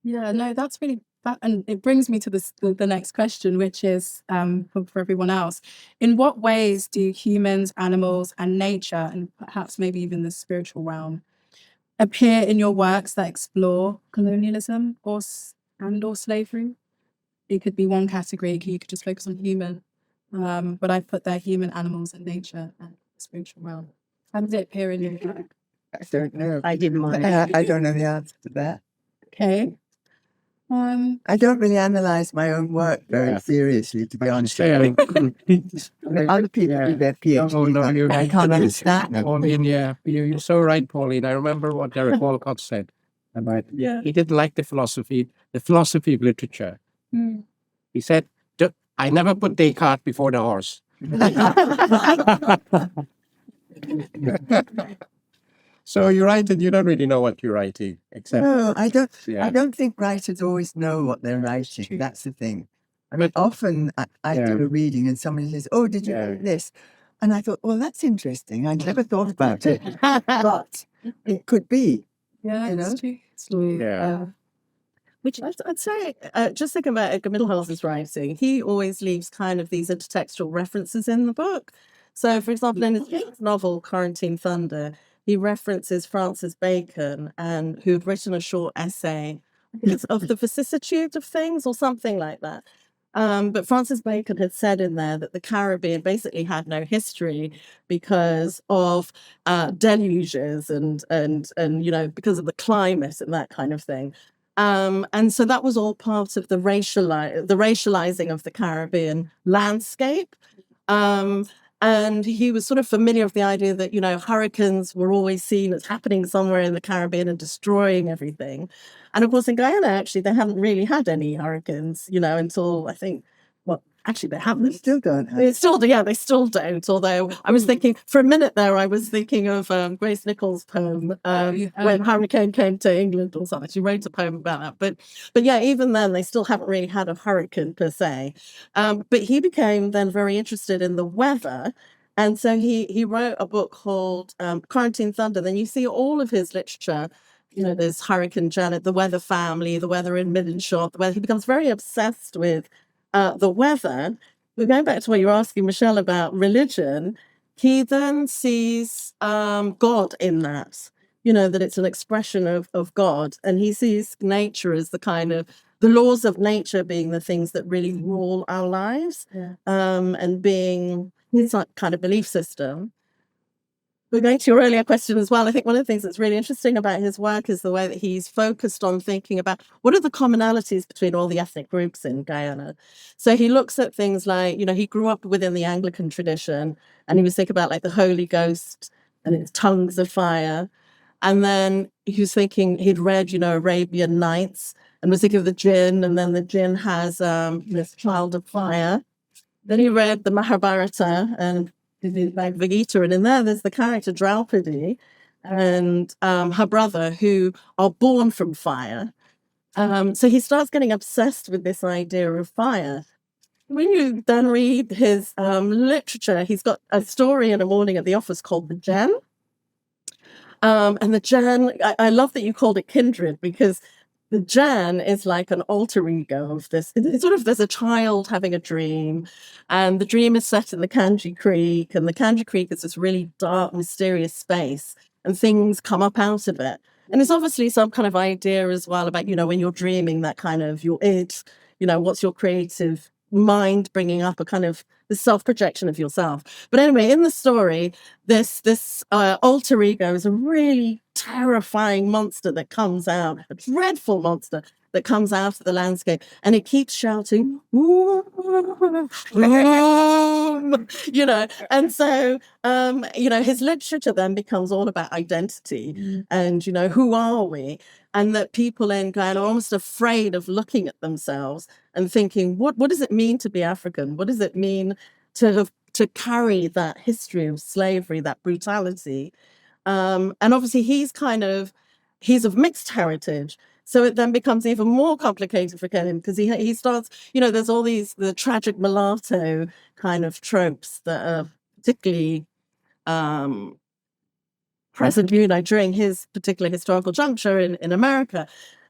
Speaker 2: Yeah, no, that's really that, and it brings me to the next question, which is for everyone else. In what ways do humans, animals, and nature, and perhaps maybe even the spiritual realm, appear in your works that explore colonialism or slavery? It could be one category. You could just focus on human, but I put there human, animals, and nature, and the spiritual realm. How does it appear in your work?
Speaker 7: I don't know.
Speaker 5: I didn't mind.
Speaker 7: I don't know the answer to that.
Speaker 2: Okay.
Speaker 7: I don't really analyze my own work very
Speaker 6: Yeah.
Speaker 7: seriously, to be honest.
Speaker 6: Say,
Speaker 7: I mean, other people do their PhD.
Speaker 6: Oh, no, you-
Speaker 7: I can't understand them.
Speaker 6: Pauline, yeah, you're so right, Pauline. I remember what Derek Walcott said about he didn't like the philosophy of literature.
Speaker 2: Mm.
Speaker 6: He said, I never put Descartes before the horse. So you write and you don't really know what you're writing, except
Speaker 7: No, I don't.
Speaker 6: yeah.
Speaker 7: I don't think writers always know what they're writing.
Speaker 2: True.
Speaker 7: That's the thing. I
Speaker 6: But-
Speaker 7: mean, often I
Speaker 6: Yeah.
Speaker 7: do a reading and somebody says, "Oh, did you
Speaker 6: Yeah.
Speaker 7: read this?" And I thought, "Well, that's interesting. I never thought about it, but it could be."
Speaker 2: Yeah,
Speaker 7: You
Speaker 2: it's
Speaker 7: know?
Speaker 2: true. It's true.
Speaker 6: Yeah.
Speaker 4: Which I'd say, just thinking about Edgar Mittelhouse's writing, he always leaves kind of these intertextual references in the book. So, for example, in his novel, Quarantine Thunder, he references Francis Bacon, who'd written a short essay of the vicissitude of things or something like that. But Francis Bacon had said in there that the Caribbean basically had no history because of deluges and because of the climate and that kind of thing. And so that was all part of the racializing of the Caribbean landscape. And he was sort of familiar with the idea that, hurricanes were always seen as happening somewhere in the Caribbean and destroying everything. And of course, in Guyana, actually, they haven't really had any hurricanes, until I think, well, actually, they haven't.
Speaker 7: We still don't have.
Speaker 4: They still do, yeah, they still don't. Although I was thinking, for a minute there, I was thinking of Grace Nichols' poem, When Hurricane Came to England or something. She wrote a poem about that. But yeah, even then, they still haven't really had a hurricane per se. But he became then very interested in the weather. And so he wrote a book called Quarantine Thunder. Then you see all of his literature. There's Hurricane Janet, the Weather Family, the weather in Middenshot, the weather. He becomes very obsessed with the weather. But going back to what you were asking, Michelle, about religion, he then sees God in that, that it's an expression of God. And he sees nature as the laws of nature being the things that really rule our lives, and being his kind of belief system. But going to your earlier question as well, I think one of the things that's really interesting about his work is the way that he's focused on thinking about what are the commonalities between all the ethnic groups in Guyana. So he looks at things like, he grew up within the Anglican tradition, and he was thinking about like the Holy Ghost and its tongues of fire. And then he was thinking he'd read, Arabian Nights, and was thinking of the jinn, and then the jinn has this child of fire. Then he read the Mahabharata and the Bhagavad Gita, and in there's the character Draupadi and her brother, who are born from fire. So he starts getting obsessed with this idea of fire. When you then read his literature, he's got a story in a morning at the office called The Gem. And the Jan, I love that you called it kindred, because the Jan is like an alter ego of this. It's sort of, there's a child having a dream, and the dream is set in the Kanji Creek, and the Kanji Creek is this really dark, mysterious space, and things come up out of it. And it's obviously some kind of idea as well about, when you're dreaming, that kind of your id, what's your creative mind bringing up a kind of the self-projection of yourself. But anyway, in the story, this alter ego is a really terrifying monster that comes out, a dreadful monster that comes out of the landscape, and it keeps shouting, and so, his literature then becomes all about identity and, who are we? And that people in Guyana are almost afraid of looking at themselves and thinking, what does it mean to be African? What does it mean to carry that history of slavery, that brutality? And obviously he's of mixed heritage. So it then becomes even more complicated for him, because he starts, there's all the tragic mulatto kind of tropes that are particularly present, during his particular historical juncture in America.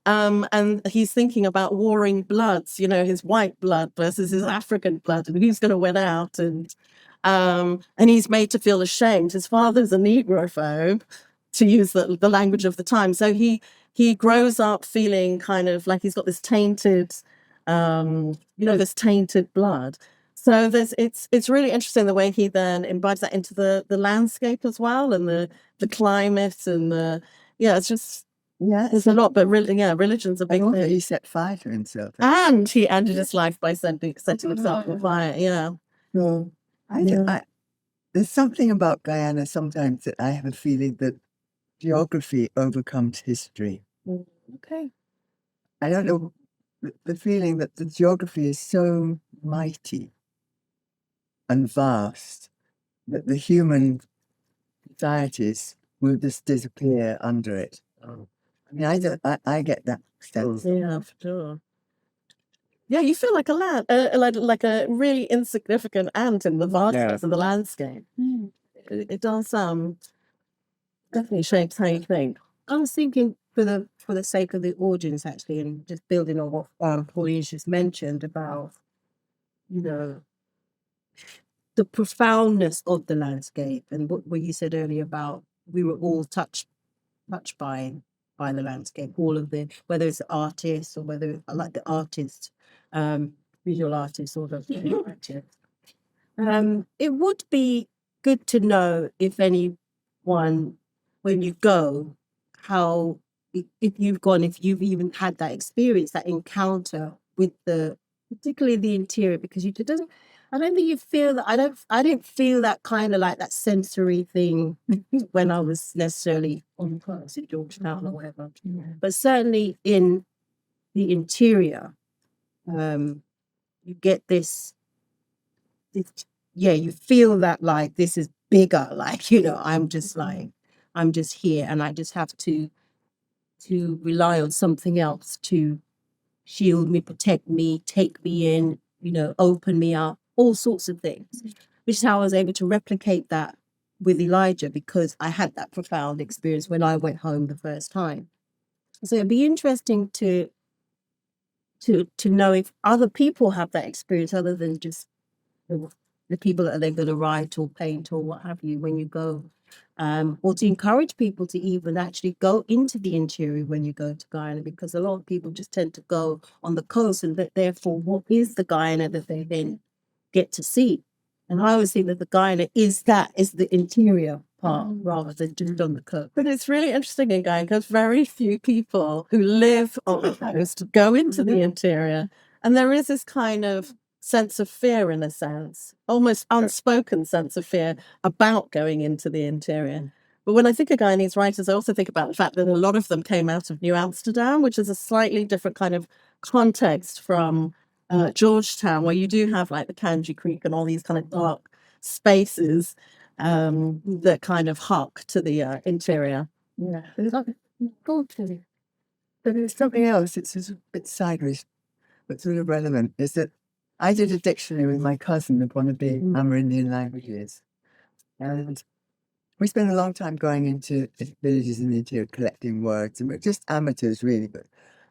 Speaker 4: And he's thinking about warring bloods, his white blood versus his African blood, and who's going to win out. And he's made to feel ashamed. His father's a negrophobe, to use the language of the time. So he grows up feeling kind of like he's got this tainted, this tainted blood. So it's really interesting the way he then embodies that into the landscape as well, and the climate, and it's just, there's a lot. But really, religion's a big
Speaker 7: And also
Speaker 4: thing.
Speaker 7: he set fire to himself.
Speaker 4: And he ended his life by setting himself on fire. Yeah.
Speaker 7: So there's something about Guyana sometimes that I have a feeling that geography overcomes history.
Speaker 4: Okay.
Speaker 7: I don't know, the feeling that the geography is so mighty and vast that the human societies will just disappear under it. I mean, I get that sense.
Speaker 4: Yeah, for sure. Yeah, you feel like a lad, like a really insignificant ant in the vastness of the landscape. It does definitely shapes how you think.
Speaker 5: I was thinking for the sake of the audience, actually, and just building on what Pauline just mentioned about, the profoundness of the landscape, and what you said earlier about we were all touched by the landscape, all of the, whether it's artists or whether like the artist, visual artists or the artist. It would be good to know if anyone, when you go, how if you've even had that experience, that encounter with particularly the interior, because it doesn't. I don't think you feel that. I didn't feel that kind of like that sensory thing when I was necessarily on class at Georgetown or whatever. But certainly in the interior, you get this, you feel that like this is bigger. Like, I'm just here, and I just have to rely on something else to shield me, protect me, take me in, open me up, all sorts of things, which is how I was able to replicate that with Elijah, because I had that profound experience when I went home the first time. So it'd be interesting to know if other people have that experience other than just the people that are going to write or paint or what have you when you go, or to encourage people to even actually go into the interior when you go to Guyana, because a lot of people just tend to go on the coast, and that therefore what is the Guyana that they then get to see? And I always think that the Guyana is the interior part rather than just on the coast.
Speaker 4: But it's really interesting in Guyana because very few people who live on the coast go into the interior. And there is this kind of sense of fear, in a sense, almost unspoken sense of fear about going into the interior. But when I think of Guyanese writers, I also think about the fact that a lot of them came out of New Amsterdam, which is a slightly different kind of context from Georgetown, where you do have like the Kanji Creek and all these kind of dark spaces that kind of hark to the interior.
Speaker 7: Yeah. But there's something else. It's a bit sideways, but sort of relevant. Is that I did a dictionary with my cousin of one of the Amerindian languages, and we spent a long time going into villages in the interior collecting words, and we're just amateurs really, but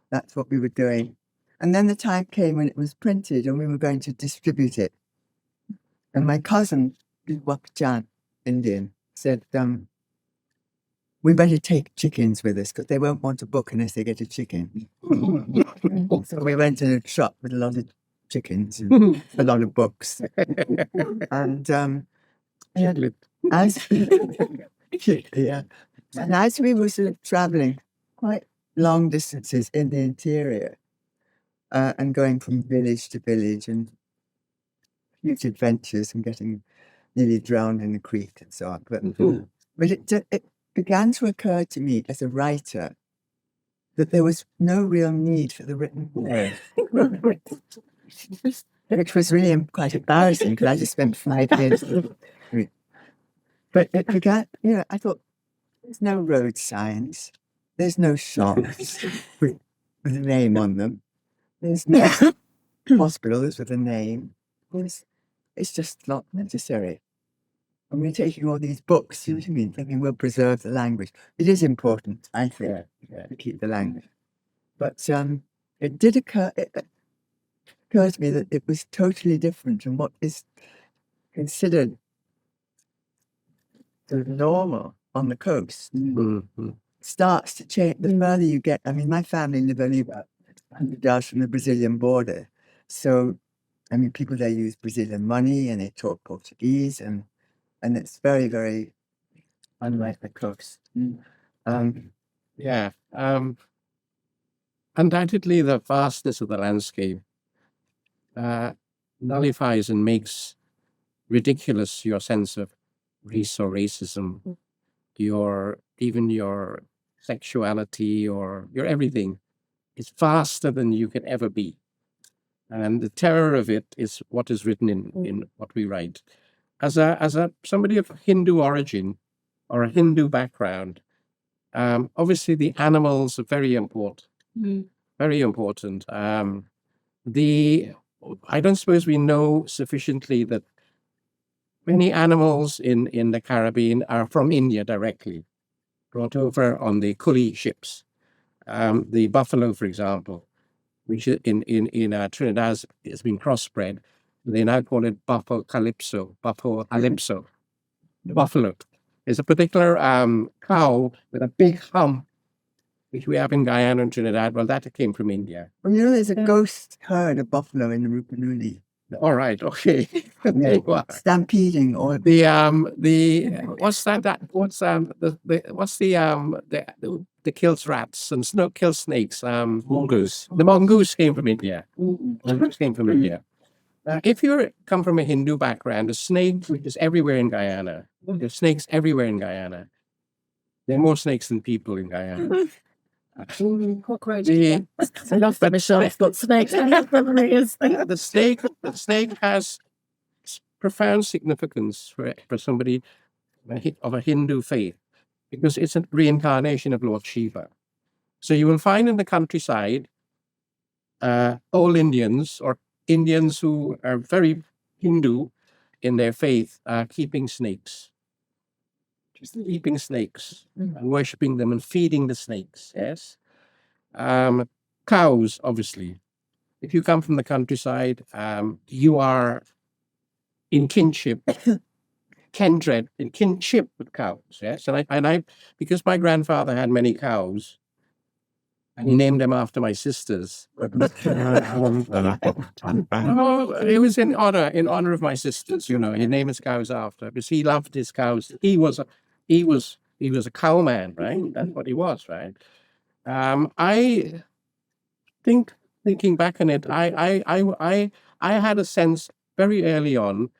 Speaker 7: that's what we were doing. And then the time came when it was printed, and we were going to distribute it. And my cousin, Wakchan, Indian, said, we better take chickens with us because they won't want a book unless they get a chicken. So we went to a shop with a lot of chickens and a lot of books. And as we were sort of traveling quite long distances in the interior and going from village to village and huge adventures and getting nearly drowned in the creek and so on. But it began to occur to me as a writer that there was no real need for the written word. Which was really quite embarrassing because I just spent 5 years. But it began, I thought, there's no road signs, there's no shops with a name on them, there's no hospitals with a name. It's just not necessary. And we're taking all these books, you know what I mean, thinking we'll preserve the language. It is important, I think, to keep the language. But it did occur to me that it was totally different from what is considered the normal on the coast. Starts to change the further you get. I mean, my family live only about 100 yards from the Brazilian border. So, I mean, people there use Brazilian money and they talk Portuguese, and it's very, very unlike the coast.
Speaker 6: Undoubtedly, the vastness of the landscape nullifies and makes ridiculous your sense of race or racism, even your sexuality or your everything. It's vaster than you can ever be. And the terror of it is what is written in what we write. As somebody of Hindu origin or a Hindu background, obviously the animals are very important. Very important. I don't suppose we know sufficiently that many animals in the Caribbean are from India directly, brought over on the coolie ships. The buffalo, for example, which in Trinidad has been crossbred. They now call it Buffalo Calypso. The buffalo is a particular cow with a big hump, which we have in Guyana and Trinidad. Well, that came from India.
Speaker 7: Well, there's a ghost herd of buffalo in the Rupununi.
Speaker 6: All right, okay.
Speaker 7: Stampeding or
Speaker 6: the kills rats and kills snakes, mongoose. The mongoose came from India. Mongoose came from India. If you come from a Hindu background, the snake is everywhere in Guyana. There's snakes everywhere in Guyana. There are more snakes than people in Guyana. The,
Speaker 4: I love that Michelle. It's got snakes. I love memories.
Speaker 6: the snake has profound significance for somebody of a Hindu faith because it's a reincarnation of Lord Shiva. So you will find in the countryside old Indians or Indians who are very Hindu in their faith are keeping snakes. Just keeping snakes and worshipping them and feeding the snakes. Yes. Cows, obviously. If you come from the countryside, you are in kinship, kindred, in kinship with cows. Yes, and I, because my grandfather had many cows, and he named them after my sisters. It was in honor of my sisters. You know, he named his cows after because he loved his cows. He was a cowman, right? That's what he was, right? I think thinking back on it, I had a sense very early on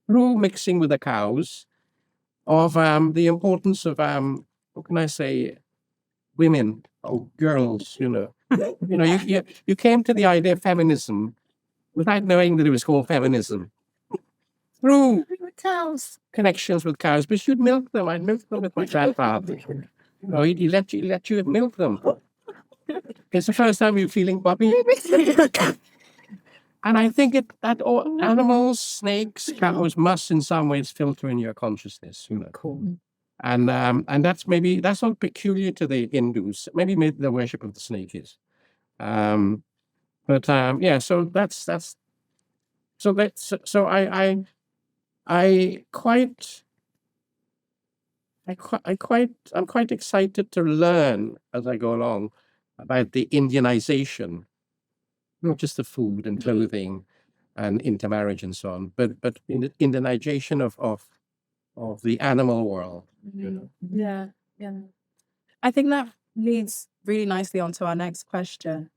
Speaker 6: through mixing with the cows of the importance of what can I say, women or girls. You came to the idea of feminism without knowing that it was called feminism through
Speaker 4: Cows.
Speaker 6: connections with cows. But you'd milk them. I'd milk them with my grandfather. He let you milk them. It's the first time you're feeling Bobby. And I think that all animals, snakes, cows must in some ways filter in your consciousness.
Speaker 1: Cool.
Speaker 6: And that's not peculiar to the Hindus. Maybe the worship of the snake is. So I'm quite excited to learn as I go along about the Indianization, not just the food and clothing and intermarriage and so on, but in the Indianization of the animal world.
Speaker 2: Yeah. I think that leads really nicely onto our next question.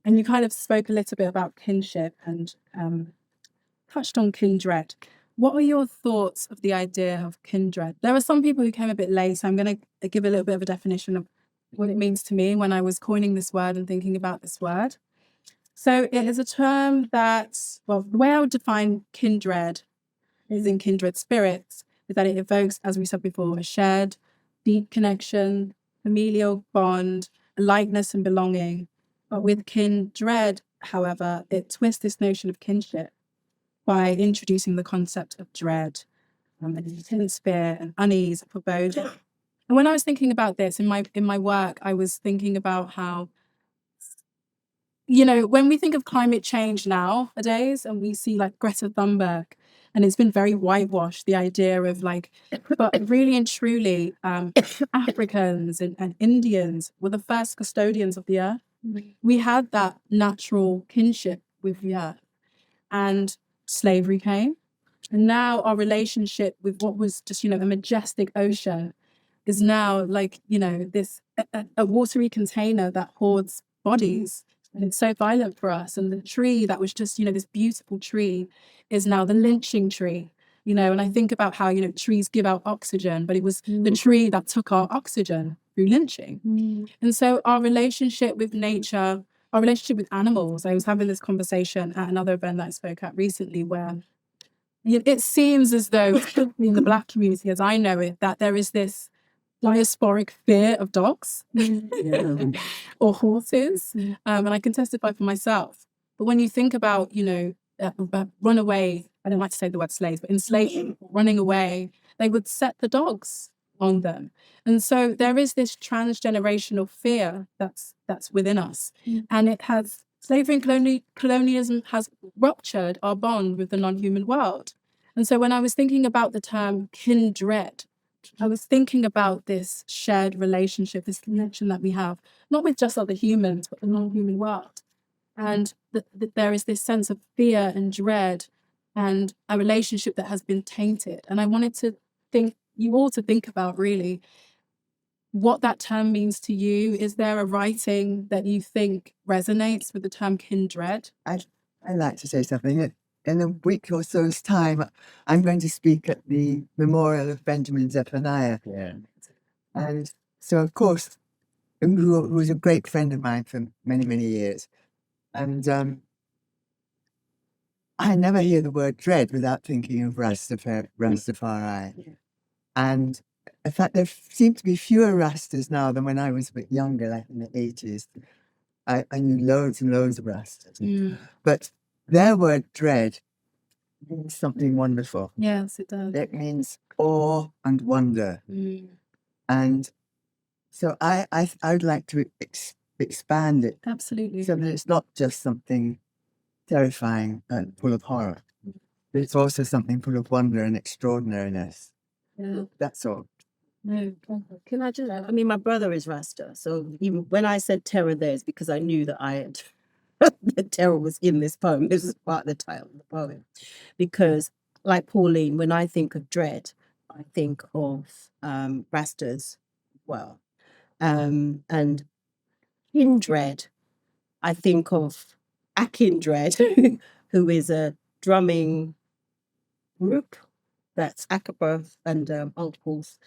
Speaker 2: And you kind of spoke a little bit about kinship and touched on kindred. What were your thoughts of the idea of kindred? There are some people who came a bit late, so I'm going to give a little bit of a definition of what it means to me when I was coining this word and thinking about this word. So it is a term that, well, the way I would define kindred is in kindred spirits, is that it evokes, as we said before, a shared, deep connection, familial bond, likeness and belonging. But with kindred, however, it twists this notion of kinship by introducing the concept of dread, an intense fear and unease, foreboding. And when I was thinking about this in my work, I was thinking about how, when we think of climate change nowadays, and we see like Greta Thunberg, and it's been very whitewashed, the idea of but really and truly, Africans and Indians were the first custodians of the earth. We had that natural kinship with the earth. And slavery came. And now our relationship with what was just, a majestic ocean is now this a watery container that hoards bodies. And it's so violent for us. And the tree that was just, this beautiful tree is now the lynching tree. And I think about how, trees give out oxygen, but it was the tree that took our oxygen through lynching. And so our relationship with nature, our relationship with animals, I was having this conversation at another event that I spoke at recently where it seems as though in the Black community, as I know it, that there is this diasporic fear of dogs or horses. And I can testify for myself. But when you think about, runaway, I don't like to say the word slaves, but enslaving, running away, they would set the dogs on them. And so there is this transgenerational fear that's within us. And it has, slavery and colonialism has ruptured our bond with the non-human world. And so when I was thinking about the term kindred, I was thinking about this shared relationship, this connection that we have, not with just other humans, but the non-human world. And there is this sense of fear and dread and a relationship that has been tainted. And I wanted to you all to think about really what that term means to you. Is there a writing that you think resonates with the term kindred?
Speaker 7: I like to say something. in a week or so's time, I'm going to speak at the memorial of Benjamin Zephaniah.
Speaker 6: Yeah.
Speaker 7: And so, of course, who was a great friend of mine for many, many years. And I never hear the word dread without thinking of Rastafari. And in fact, there seem to be fewer Rastas now than when I was a bit younger, like in the 80s. I knew loads and loads of Rastas. But their word dread means something wonderful.
Speaker 2: Yes, it does.
Speaker 7: It means awe and wonder. And so I would like to expand it
Speaker 2: Absolutely.
Speaker 7: so that it's not just something terrifying and full of horror, but it's also something full of wonder and extraordinariness.
Speaker 2: Yeah.
Speaker 7: That's all.
Speaker 2: No.
Speaker 5: Can I just? I mean, my brother is Rasta, so even when I said terror, there is because I knew that I had the terror was in this poem. This is part of the title of the poem, because like Pauline, when I think of dread, I think of Rastas. Well, and in dread, I think of Akindred, who is a drumming group that's Akaba and uncles.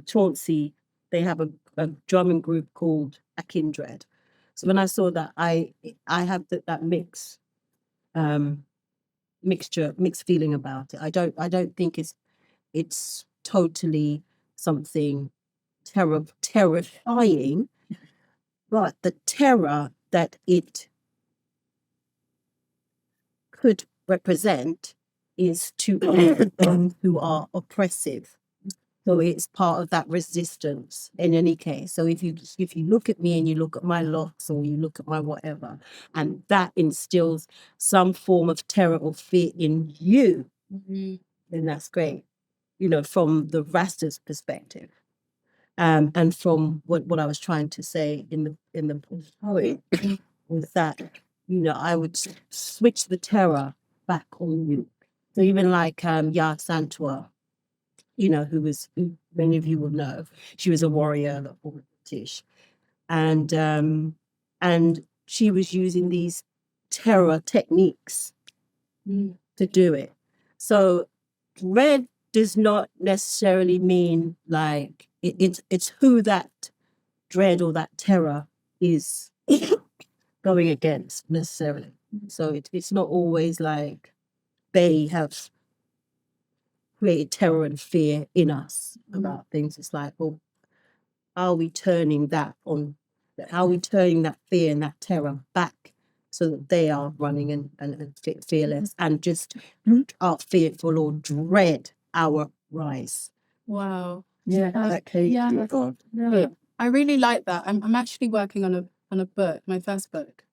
Speaker 5: Chauncey, they have a drumming group called Akindred. So when I saw that, I have that mixed feeling about it. I don't think it's totally something terrifying, but the terror that it could represent is to those who are oppressive. So it's part of that resistance in any case. So if you look at me and you look at my locks or you look at my whatever, and that instills some form of terror or fear in you, then that's great. You know, from the Rasta's perspective. And from what I was trying to say in the poem was that, you know, I would switch the terror back on you. So even like Yaa Asantewa, you know, who many of you will know, she was a warrior, British, and she was using these terror techniques to do it. So red does not necessarily mean like it's who that dread or that terror is going against necessarily. So it's not always like they have created terror and fear in us about things. It's like, well, how are we turning that on? How are we turning that fear and that terror back so that they are running and fearless and just are fearful or dread our rise?
Speaker 2: Wow.
Speaker 7: Yeah, okay.
Speaker 2: Yeah. Yeah. I really like that. I'm actually working on a book, my first book.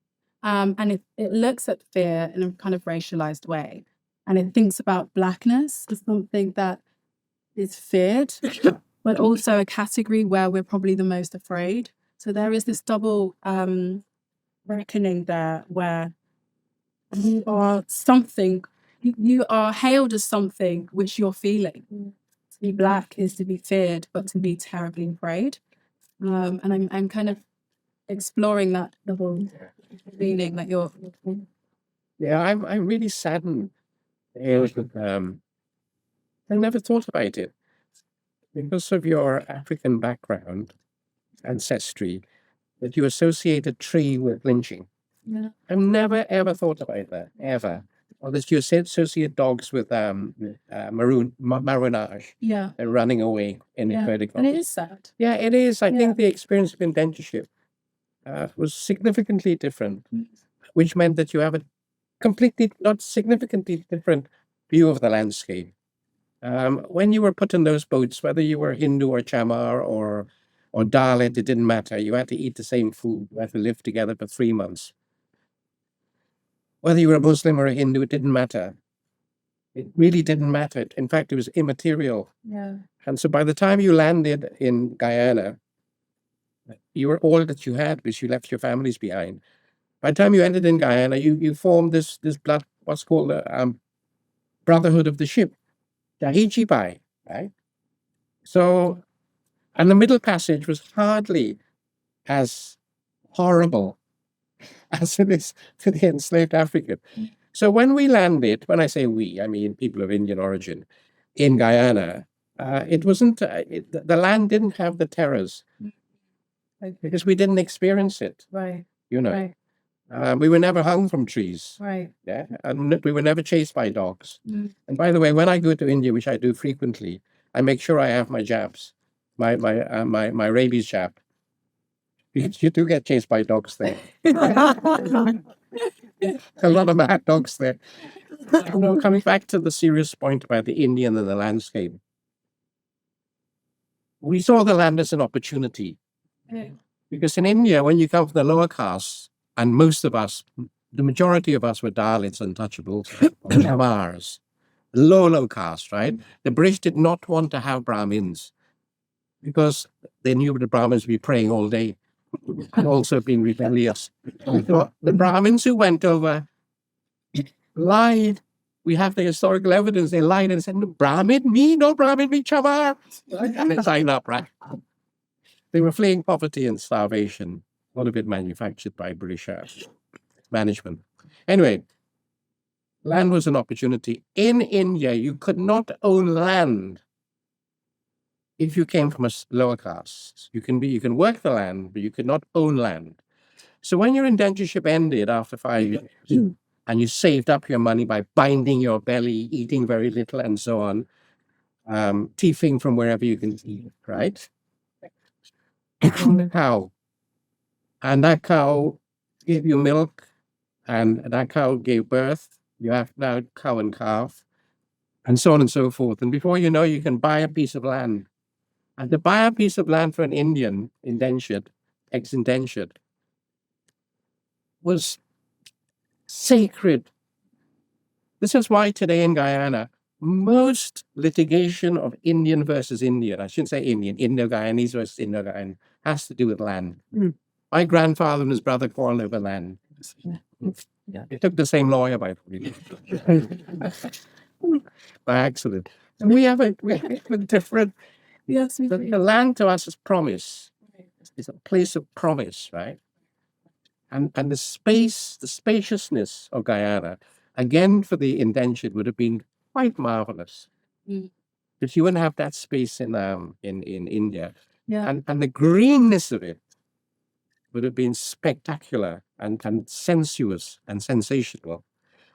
Speaker 2: And it looks at fear in a kind of racialized way. And it thinks about Blackness as something that is feared, but also a category where we're probably the most afraid. So there is this double reckoning there where you are something, you are hailed as something which you're feeling. To be Black is to be feared, but to be terribly afraid. And I'm kind of exploring that double feeling that you're.
Speaker 6: Yeah, I'm really saddened. I never thought about it because of your African background, ancestry, that you associate a tree with lynching.
Speaker 2: Yeah.
Speaker 6: I've never ever thought about that ever. Or that you associate dogs with maroonage
Speaker 2: Yeah.
Speaker 6: and running away in
Speaker 2: Yeah.
Speaker 6: vertical.
Speaker 2: And it is sad.
Speaker 6: Yeah, it is. I
Speaker 2: Yeah.
Speaker 6: think the experience of indentureship was significantly different, which meant that you have a completely, not significantly different view of the landscape. When you were put in those boats, whether you were Hindu or Chamar or Dalit, it didn't matter. You had to eat the same food. You had to live together for 3 months. Whether you were a Muslim or a Hindu, it didn't matter. It really didn't matter. In fact, it was immaterial.
Speaker 2: Yeah.
Speaker 6: And so by the time you landed in Guyana, you were all that you had because you left your families behind. By the time you ended in Guyana, you formed this what's called the Brotherhood of the Ship, Tahiti Pai, right? So, and the Middle Passage was hardly as horrible as it is to the enslaved African. So when we landed, when I say we, I mean people of Indian origin, in Guyana, it wasn't, the land didn't have the terrors because we didn't experience it,
Speaker 2: Right.
Speaker 6: you know.
Speaker 2: Right.
Speaker 6: We were never hung from trees.
Speaker 2: Right.
Speaker 6: Yeah, and we were never chased by dogs.
Speaker 2: Mm.
Speaker 6: And by the way, when I go to India, which I do frequently, I make sure I have my jabs, my rabies jab. Because you do get chased by dogs there. A lot of mad dogs there. No, coming back to the serious point about the Indian and the landscape, we saw the land as an opportunity.
Speaker 2: Yeah.
Speaker 6: Because in India, when you come from the lower castes, and most of us, the majority of us were Dalits, untouchables, Chamars, low caste, right? The British did not want to have Brahmins because they knew the Brahmins would be praying all day and also being rebellious. So the Brahmins who went over lied. We have the historical evidence. They lied and said, no Brahmin, me, Chamar. And they signed up, right? They were fleeing poverty and starvation, a lot of it manufactured by British management. Anyway, land was an opportunity. In India, you could not own land if you came from a lower caste. You can work the land, but you could not own land. So when your indentureship ended after 5 years, and you saved up your money by binding your belly, eating very little, and so on, thieving from wherever you can eat, right? Own a cow, and that cow gave you milk, and that cow gave birth. You have now cow and calf, and so on and so forth. And before you know, you can buy a piece of land. And to buy a piece of land for an Indian indentured, ex-indentured, was sacred. This is why today in Guyana, most litigation of Indian versus Indian, I shouldn't say Indian, Indo-Guyanese versus Indo-Guyanese, has to do with land.
Speaker 2: Mm.
Speaker 6: My grandfather and his brother quarreled over land.
Speaker 2: Yeah.
Speaker 6: It took the same lawyer by accident. And we have a different.
Speaker 2: Yes, we
Speaker 6: The
Speaker 2: do.
Speaker 6: land to us is promise. It's a place of promise, right? And the space, the spaciousness of Guyana, again for the indentured, would have been quite marvelous.
Speaker 2: Mm.
Speaker 6: But you wouldn't have that space in India.
Speaker 2: Yeah.
Speaker 6: And the greenness of it would have been spectacular and sensuous and sensational.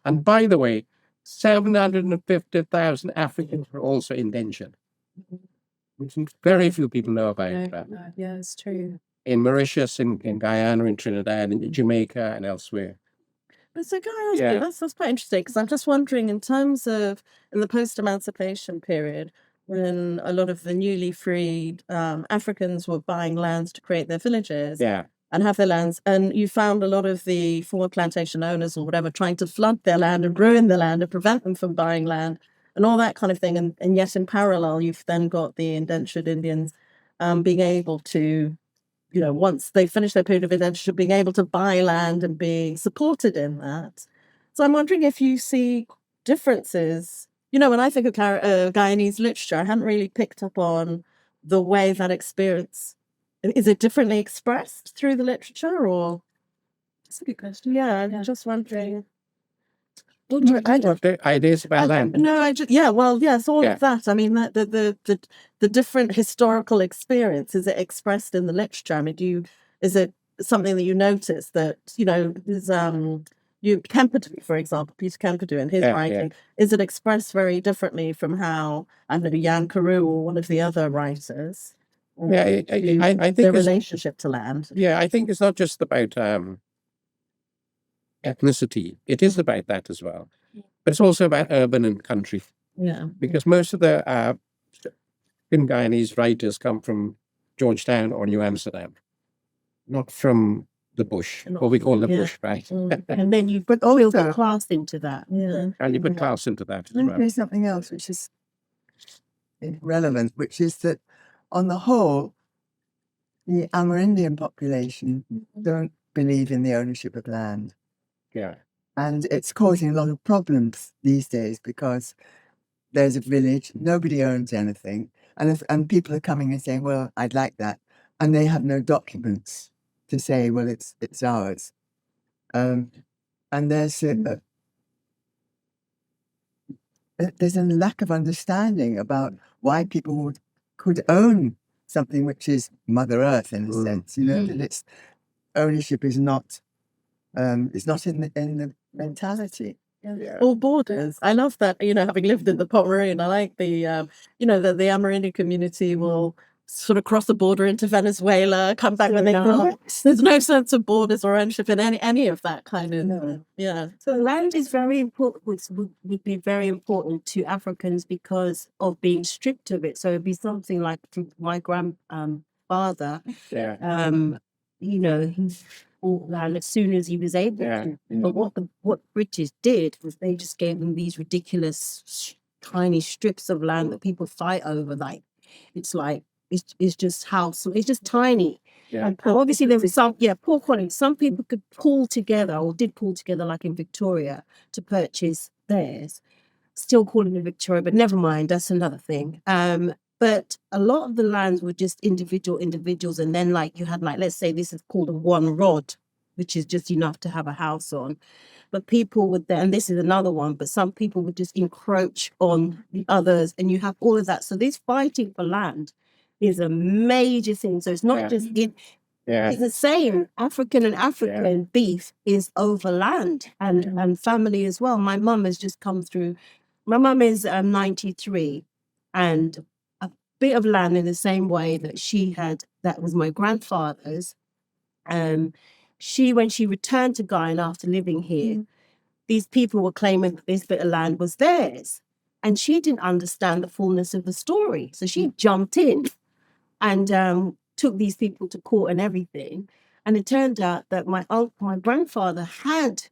Speaker 6: And by the way, 750,000 Africans were also indentured, which very few people know about.
Speaker 2: Yeah, it's true.
Speaker 6: In Mauritius, in Guyana, in Trinidad, in Jamaica, and elsewhere.
Speaker 4: But so, can I ask
Speaker 6: Yeah.
Speaker 4: you, that's quite interesting, because I'm just wondering, in terms of in the post-emancipation period, when a lot of the newly freed Africans were buying lands to create their villages
Speaker 6: Yeah,
Speaker 4: and have their lands, and you found a lot of the former plantation owners or whatever trying to flood their land and ruin the land and prevent them from buying land and all that kind of thing. And yet in parallel, you've then got the indentured Indians being able to, you know, once they finish their period of indentureship, being able to buy land and being supported in that. So I'm wondering if you see differences. You know, when I think of Guyanese literature, I hadn't really picked up on the way that experience, is it differently expressed through the literature, or?
Speaker 2: That's a good question.
Speaker 4: Yeah, I'm just wondering.
Speaker 6: I got the ideas about land.
Speaker 4: No, yes, all
Speaker 6: Yeah.
Speaker 4: of that. I mean, that the different historical experience, is it expressed in the literature? I mean, is it something that you notice that, you know, is Kemperdue, for example, Peter Kemperdue in his
Speaker 6: Yeah,
Speaker 4: writing, is it expressed very differently from how, I don't know, Jan Carew or one of the other writers?
Speaker 6: Yeah, I think
Speaker 4: their
Speaker 6: it's,
Speaker 4: relationship to land.
Speaker 6: yeah, I think it's not just about ethnicity. It is about that as well, but it's also about urban and country,
Speaker 4: Yeah.
Speaker 6: because most of the Guyanese writers come from Georgetown or New Amsterdam, not from the bush, what we call the
Speaker 4: Yeah.
Speaker 6: bush, right?
Speaker 5: And then you
Speaker 7: But
Speaker 5: build the
Speaker 7: also,
Speaker 5: class into that.
Speaker 4: Yeah.
Speaker 6: And you put class into that as
Speaker 7: let me
Speaker 6: well.
Speaker 7: say something else which is relevant, which is that on the whole, the Amerindian population don't believe in the ownership of land.
Speaker 6: Yeah,
Speaker 7: And it's causing a lot of problems these days because there's a village, nobody owns anything. And people are coming and saying, well, I'd like that. And they have no documents to say, well, it's ours. And there's there's a lack of understanding about why people could own something which is Mother Earth in a sense. You know, that its ownership is not it's not in the mentality.
Speaker 4: Or borders. I love that, having lived in the Pomeranian, I like the, that the Amerindian community will sort of cross the border into Venezuela, come back when they come. There's no sense of borders or ownership in any of that kind of, yeah.
Speaker 5: So land is very important, would be very important to Africans because of being stripped of it. So it'd be something like my grandfather,
Speaker 6: Yeah.
Speaker 5: he bought land as soon as he was able to. But what British did was they just gave them these ridiculous tiny strips of land that people fight over. It's just house. It's just tiny.
Speaker 6: Yeah.
Speaker 5: And obviously there was poor quality. Some people could pull together or did pull together, like in Victoria, to purchase theirs. Still calling it Victoria, but never mind. That's another thing. But a lot of the lands were just individuals. And then you had let's say this is called a one rod, which is just enough to have a house on. But people would then, and this is another one, but some people would just encroach on the others. And you have all of that. So this fighting for land is a major thing. So it's not just it's the same. African beef is over land and family as well. My mum has just come through. My mum is 93, and a bit of land in the same way that she had, that was my grandfather's. When she returned to Guyana after living here, these people were claiming that this bit of land was theirs. And she didn't understand the fullness of the story. So she jumped in and took these people to court and everything. And it turned out that my grandfather had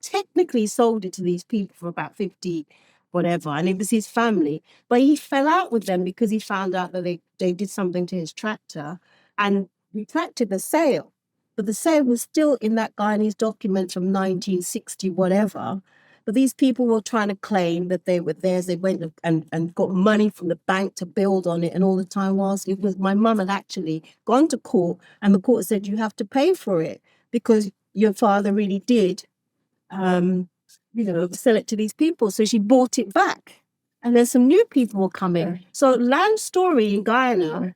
Speaker 5: technically sold it to these people for about 50 whatever, and it was his family. But he fell out with them because he found out that they did something to his tractor and retracted the sale. But the sale was still in that Guyanese document from 1960 whatever. But these people were trying to claim that they were theirs. They went and got money from the bank to build on it. And all the time whilst it was, my mum had actually gone to court, and the court said, you have to pay for it because your father really did, sell it to these people. So she bought it back. And then some new people were coming. So land story in Guyana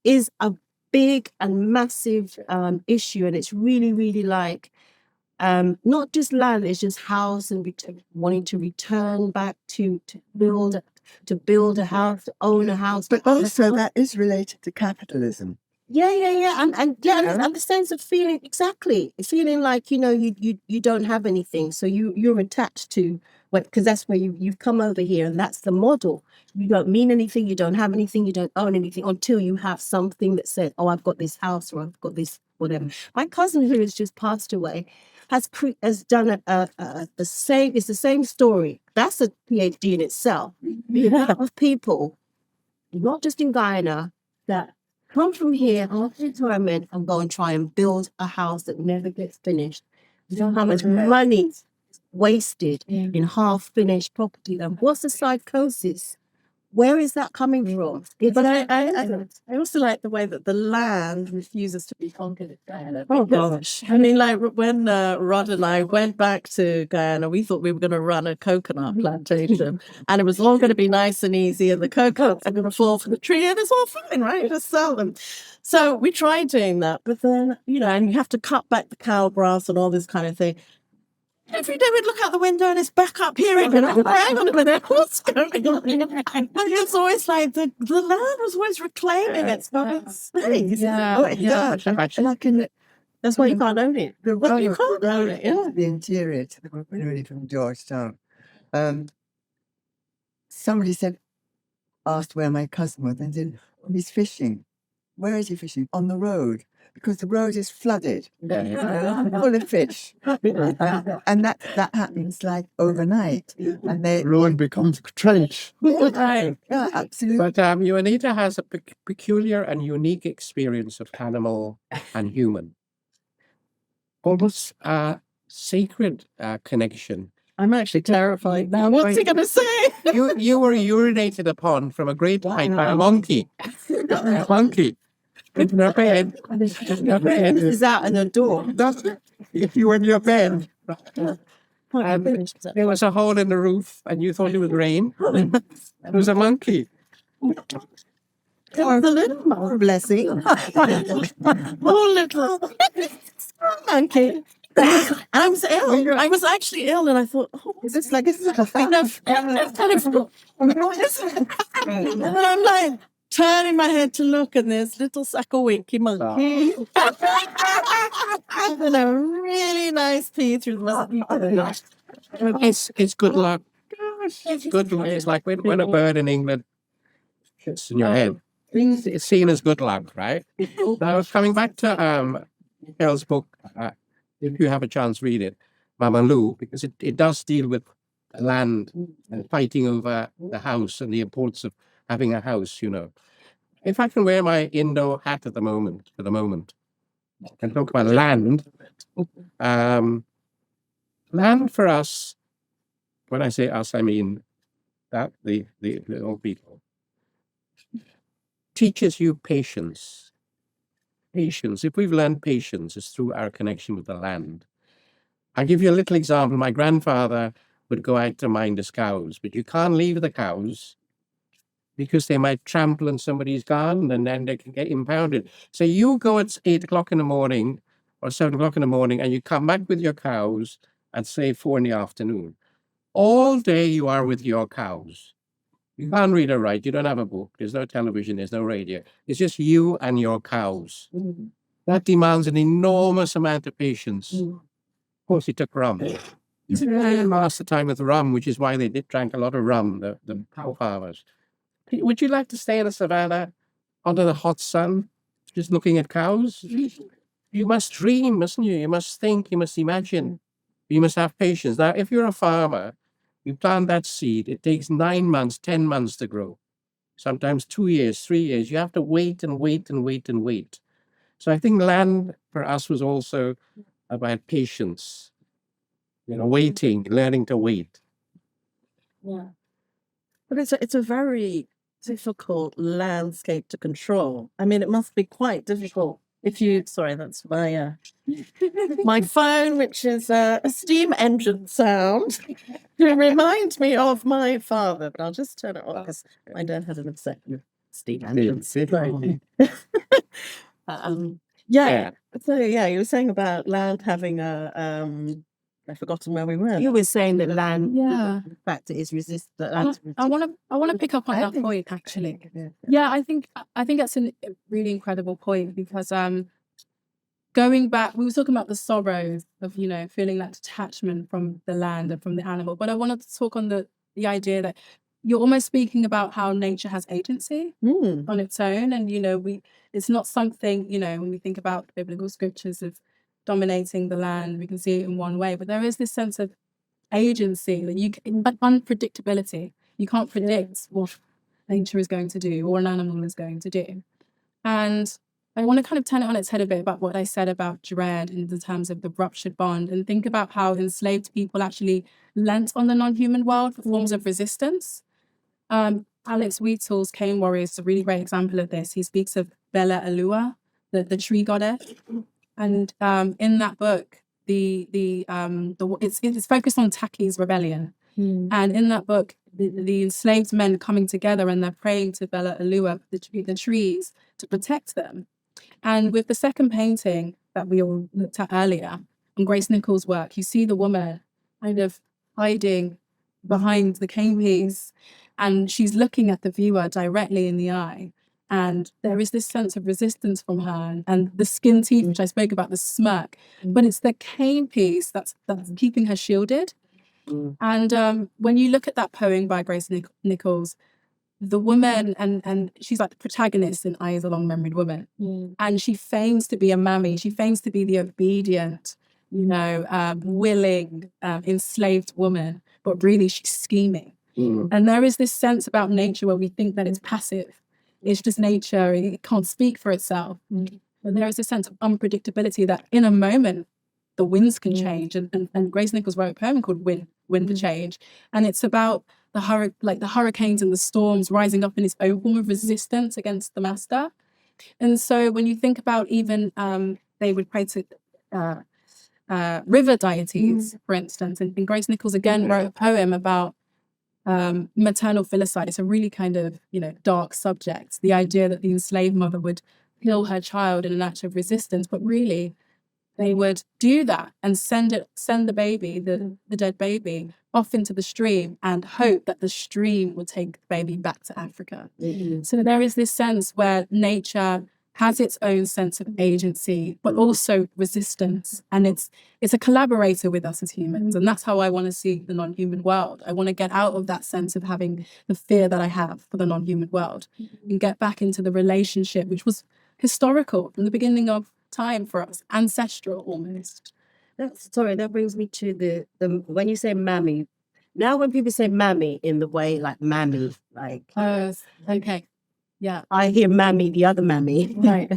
Speaker 5: is a big and massive issue. And it's really, really not just land, it's just house and wanting to return back to build a house, to own a house.
Speaker 7: But also that is related to capitalism.
Speaker 5: And the sense of feeling like you don't have anything, so you're attached to because that's where you've come over here, and that's the model. You don't mean anything, you don't have anything, you don't own anything until you have something that says, oh, I've got this house or I've got this whatever. My cousin who has just passed away has done the same. It's the same story. That's a PhD in itself. The amount of people, not just in Guyana, that come from here after retirement and go and try and build a house that never gets finished. You know how much money is wasted in half-finished property. And what's the psychosis? Where is that coming from?
Speaker 4: But I also like the way that the land refuses to be conquered.
Speaker 5: Oh gosh!
Speaker 4: I mean, when Rod and I went back to Guyana, we thought we were going to run a coconut plantation, and it was all going to be nice and easy, and the coconuts are going to fall from the tree, and it's all fine, right? Just sell them. So we tried doing that, but then and you have to cut back the cow grass and all this kind of thing. Every day we'd look out the window and it's back up here again. I'm like, hang on a minute, what's going on? And it's always like the land was always reclaiming its space. That's why you can't own it. You can't own it. Yeah.
Speaker 7: The interior to the community from Georgetown. Somebody asked where my cousin was, and said, oh, he's fishing. Where is he fishing? On the road. Because the road is flooded, full of fish, and that happens overnight, and the
Speaker 6: Road becomes a trench.
Speaker 7: right, yeah, absolutely.
Speaker 6: But Juanita has a peculiar and unique experience of animal and human. Almost a sacred connection.
Speaker 4: I'm actually terrified now. What's he going to say?
Speaker 6: You were urinated upon from a great height by a monkey. A monkey. In your bed.
Speaker 5: Is out in the door.
Speaker 6: If you were in your bed. There was a hole in the roof, and you thought it was rain. It was a monkey.
Speaker 4: It was a little monkey.
Speaker 5: Blessing.
Speaker 4: Poor little monkey. And I was ill. I was actually ill, and I thought, oh,
Speaker 5: Is this like a
Speaker 4: kind of, and then I'm like turning my head to look, and there's little Sakowinky monkey. And a really nice pea through the mouth.
Speaker 6: It's good luck. It's good luck. It's like when a bird in England hits in your head. It's seen as good luck, right? Now, coming back to Michelle's book, if you have a chance, read it, Mama Lou, because it does deal with land and fighting over the house and the importance of having a house, you know. If I can wear my Indo hat at the moment, and talk about land. Land for us, when I say us, I mean that the old people, teaches you patience. Patience. If we've learned patience, it's through our connection with the land. I'll give you a little example. My grandfather would go out to mind his cows, but you can't leave the cows because they might trample in somebody's garden and then they can get impounded. So you go at 8 o'clock in the morning or 7 o'clock in the morning and you come back with your cows at say 4 in the afternoon. All day you are with your cows. You can't read or write. You don't have a book. There's no television. There's no radio. It's just you and your cows. That demands an enormous amount of patience. Of course, he took rum. He lost the time with rum, which is why they drank a lot of rum, the cow farmers. Would you like to stay in the savannah under the hot sun, just looking at cows? You must dream, mustn't you? You must think, you must imagine. You must have patience. Now, if you're a farmer, you plant that seed, it takes 9 months, 10 months to grow. Sometimes 2 years, 3 years. You have to wait and wait and wait and wait. So I think land for us was also about patience, you know, waiting, learning to wait.
Speaker 4: Yeah. But it's a very difficult landscape to control. I mean, it must be quite difficult if you, sorry, that's my my phone, which is a steam engine sound, to remind me of my father. But I'll just turn it off because my dad had an obsession with steam engines. Yeah. So yeah, you were saying about land having a I've forgotten where we were.
Speaker 5: You were saying that land,
Speaker 2: Yeah.
Speaker 5: the fact that it's resistant.
Speaker 2: I want to pick up on that point actually. Yeah, I think that's a really incredible point because going back, we were talking about the sorrows of, you know, feeling that detachment from the land and from the animal. But I wanted to talk on the idea that you're almost speaking about how nature has agency on its own. And, you know, it's not something, you know, when we think about biblical scriptures of dominating the land, we can see it in one way. But there is this sense of agency that but unpredictability. You can't predict what nature is going to do or an animal is going to do. And I want to kind of turn it on its head a bit about what I said about dread in the terms of the ruptured bond, and think about how enslaved people actually lent on the non-human world for forms of resistance. Alex Wheatl's Cane Warrior is a really great example of this. He speaks of Bella Alua, the tree goddess, and in that book, it's focused on Taki's rebellion. And in that book, the enslaved men coming together and they're praying to Bella Alua, the trees, to protect them. And with the second painting that we all looked at earlier, on Grace Nichols' work, you see the woman kind of hiding behind the cane piece, and she's looking at the viewer directly in the eye. And there is this sense of resistance from her, and the skin teeth, which I spoke about, the smirk, but it's the cane piece that's keeping her shielded. And when you look at that poem by Grace Nichols, the woman, and she's like the protagonist in I Is a Long-Memoried Woman, and she feigns to be a mammy. She feigns to be the obedient, you know, willing, enslaved woman, but really she's scheming. And there is this sense about nature where we think that it's passive. It's just nature. It can't speak for itself. But there is a sense of unpredictability that in a moment, the winds can change. And Grace Nichols wrote a poem called Wind for Change. And it's about the hurricanes and the storms rising up in its own form of resistance against the master. And so when you think about even, they would pray to river deities, for instance. And Grace Nichols again wrote a poem about maternal filicide. It's a really kind of, dark subject. The idea that the enslaved mother would kill her child in an act of resistance, but really they would do that and send the baby, the dead baby, off into the stream and hope that the stream would take the baby back to Africa. So there is this sense where nature has its own sense of agency, but also resistance. And it's a collaborator with us as humans. And that's how I want to see the non-human world. I want to get out of that sense of having the fear that I have for the non-human world and get back into the relationship, which was historical from the beginning of time for us, ancestral almost.
Speaker 5: That brings me to the when you say mammy. Now when people say mammy in the way like mammy, like
Speaker 2: Okay. Yeah.
Speaker 5: I hear mammy, the other mammy,
Speaker 2: Right.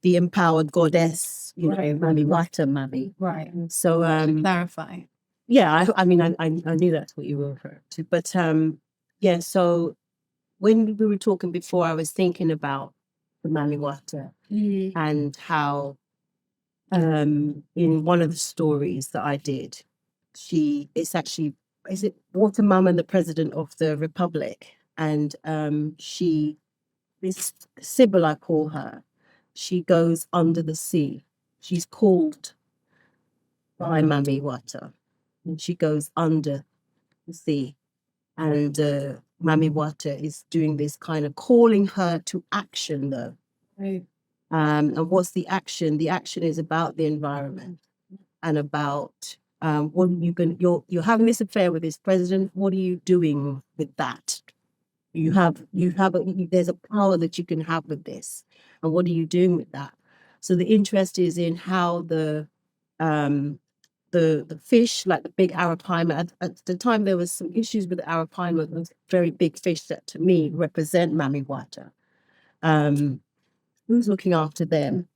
Speaker 5: the empowered goddess, mammy Wata mammy.
Speaker 2: Right.
Speaker 5: So
Speaker 2: Clarify.
Speaker 5: yeah, I mean I knew that's what you were referring to. But yeah, so when we were talking before, I was thinking about the mammy Wata and how in one of the stories that I did, is it Water Mama, the President of the Republic? And this Sybil, I call her, she goes under the sea. She's called by Mami Wata. And she goes under the sea. And Mami Wata is doing this kind of calling her to action, though.
Speaker 2: Right.
Speaker 5: And what's the action? The action is about the environment and about what you're having this affair with this president. What are you doing with that? There's a power that you can have with this, and what are you doing with that? So the interest is in how the fish, like the big arapaima. At the time, there was some issues with the arapaima, those very big fish that to me represent Mami Wata. Who's looking after them?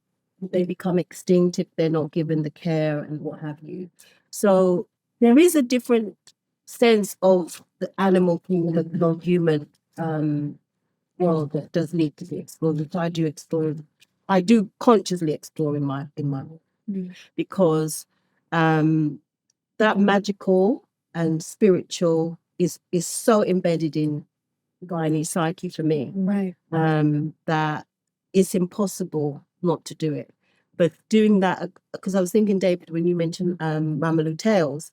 Speaker 5: They become extinct if they're not given the care and what have you. So there is a different sense of the animal kingdom, the non-human world that does need to be explored, which I do explore. I do consciously explore in my work, because that magical and spiritual is so embedded in Guyanese psyche for me,
Speaker 2: Right.
Speaker 5: that it's impossible not to do it. But doing that, because I was thinking, David, when you mentioned Mamalou Tales,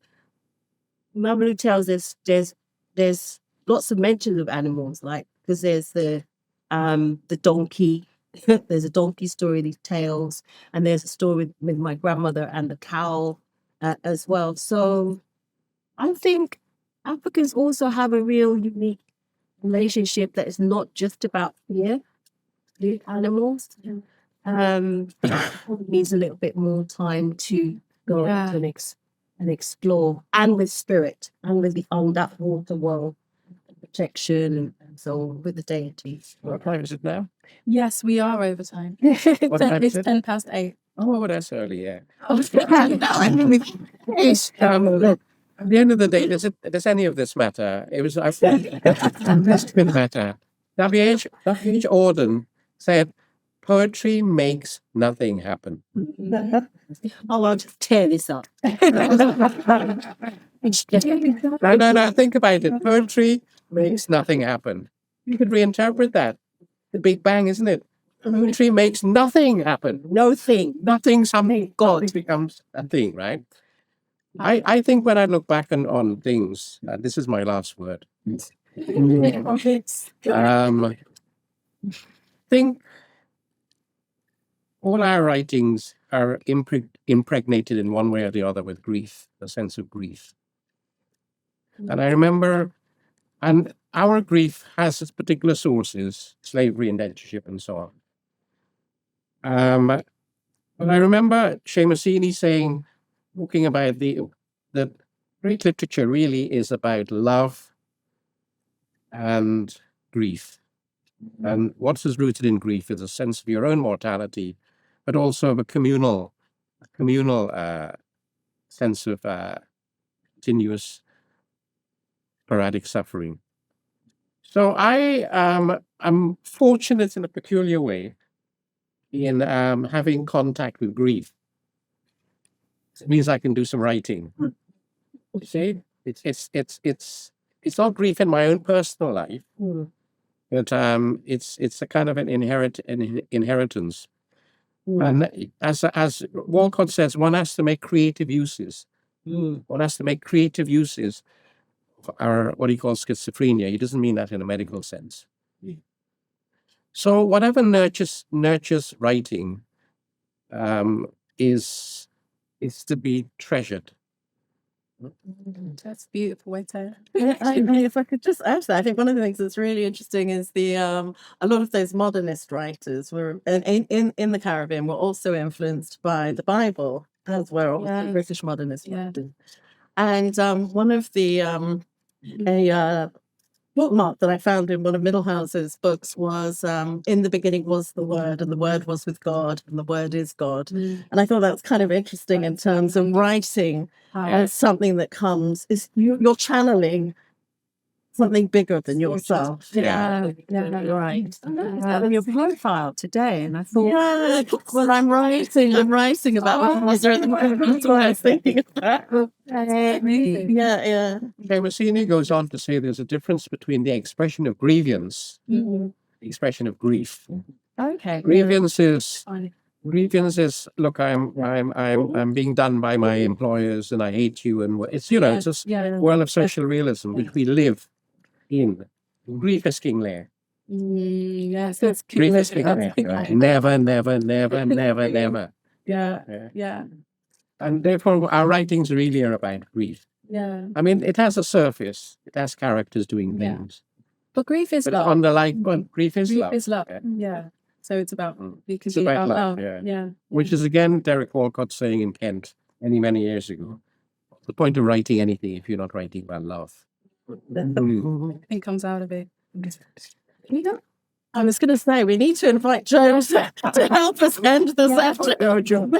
Speaker 5: there's lots of mentions of animals, like, because there's the donkey, there's a donkey story, these tales, and there's a story with my grandmother and the cow as well. So I think Africans also have a real unique relationship that is not just about fear with animals. Needs a little bit more time to go into and explore, and with spirit, and with the underwater world, protection, and so on, with the deities.
Speaker 6: What time is it now?
Speaker 2: Yes, we are over time.
Speaker 6: What time is
Speaker 2: It's
Speaker 6: it?
Speaker 2: 8:10.
Speaker 6: Oh, well, that's early, yeah.
Speaker 7: No, I mean,
Speaker 6: Look, at the end of the day, does any of this matter? It was, I think, this didn't matter. W.H. Auden said, poetry makes nothing happen.
Speaker 5: Oh, I'll just tear this up.
Speaker 6: No, think about it. Poetry makes nothing happen. You could reinterpret that. The Big Bang, isn't it? Poetry makes nothing happen.
Speaker 5: No thing.
Speaker 6: Nothing, something becomes a thing, right? I think when I look back on things, this is my last word. Think all our writings are impregnated in one way or the other with grief, a sense of grief. And I remember, and our grief has its particular sources, slavery, indentureship, and so on. But I remember Seamus saying, talking about the Greek literature really is about love and grief. And what is rooted in grief is a sense of your own mortality, but also of a communal sense of continuous sporadic suffering. So I am fortunate in a peculiar way in having contact with grief. It means I can do some writing. You see, it's not grief in my own personal life, but it's a kind of an inheritance. And as Walcott says, one has to make creative uses. One has to make creative uses of our what he calls schizophrenia. He doesn't mean that in a medical sense. So whatever nurtures writing is to be treasured.
Speaker 2: That's beautiful way to.
Speaker 4: If I could just add to that, I think one of the things that's really interesting is the a lot of those modernist writers were in the Caribbean were also influenced by the Bible, as were also British modernist writers. And one of the a bookmark that I found in one of Middlehouse's books was in the beginning was the Word, and the Word was with God, and the Word is God. And I thought that was kind of interesting in terms of writing as something that comes, is you're channeling something bigger than yourself.
Speaker 5: Right. On your profile today, and I thought,
Speaker 4: Yeah, well, I'm writing about what at the moment. That's what I was thinking about. Yeah.
Speaker 6: Massini goes on to say there's a difference between the expression of grievance, the expression of grief.
Speaker 5: okay,
Speaker 6: Grievance is look, I'm being done by my employers, and I hate you, and it's it's a world of social realism which we live in. Grief is king there.
Speaker 2: Yes, that's
Speaker 6: Grief is king there. Never, never, never, never, never.
Speaker 2: Yeah.
Speaker 6: And therefore, our writings really are about grief.
Speaker 2: Yeah.
Speaker 6: I mean, it has a surface. It has characters doing things.
Speaker 2: But grief is
Speaker 6: But
Speaker 2: love.
Speaker 6: underlying, grief is
Speaker 2: Grief
Speaker 6: love.
Speaker 2: is love.
Speaker 6: Yeah.
Speaker 2: Yeah. So it's about
Speaker 6: It's about love, yeah. Which is, again, Derek Walcott saying in Kent many years ago. What's the point of writing anything if you're not writing about love?
Speaker 2: It comes out of it.
Speaker 4: I was going to say, we need to invite Joe to help us end this afternoon.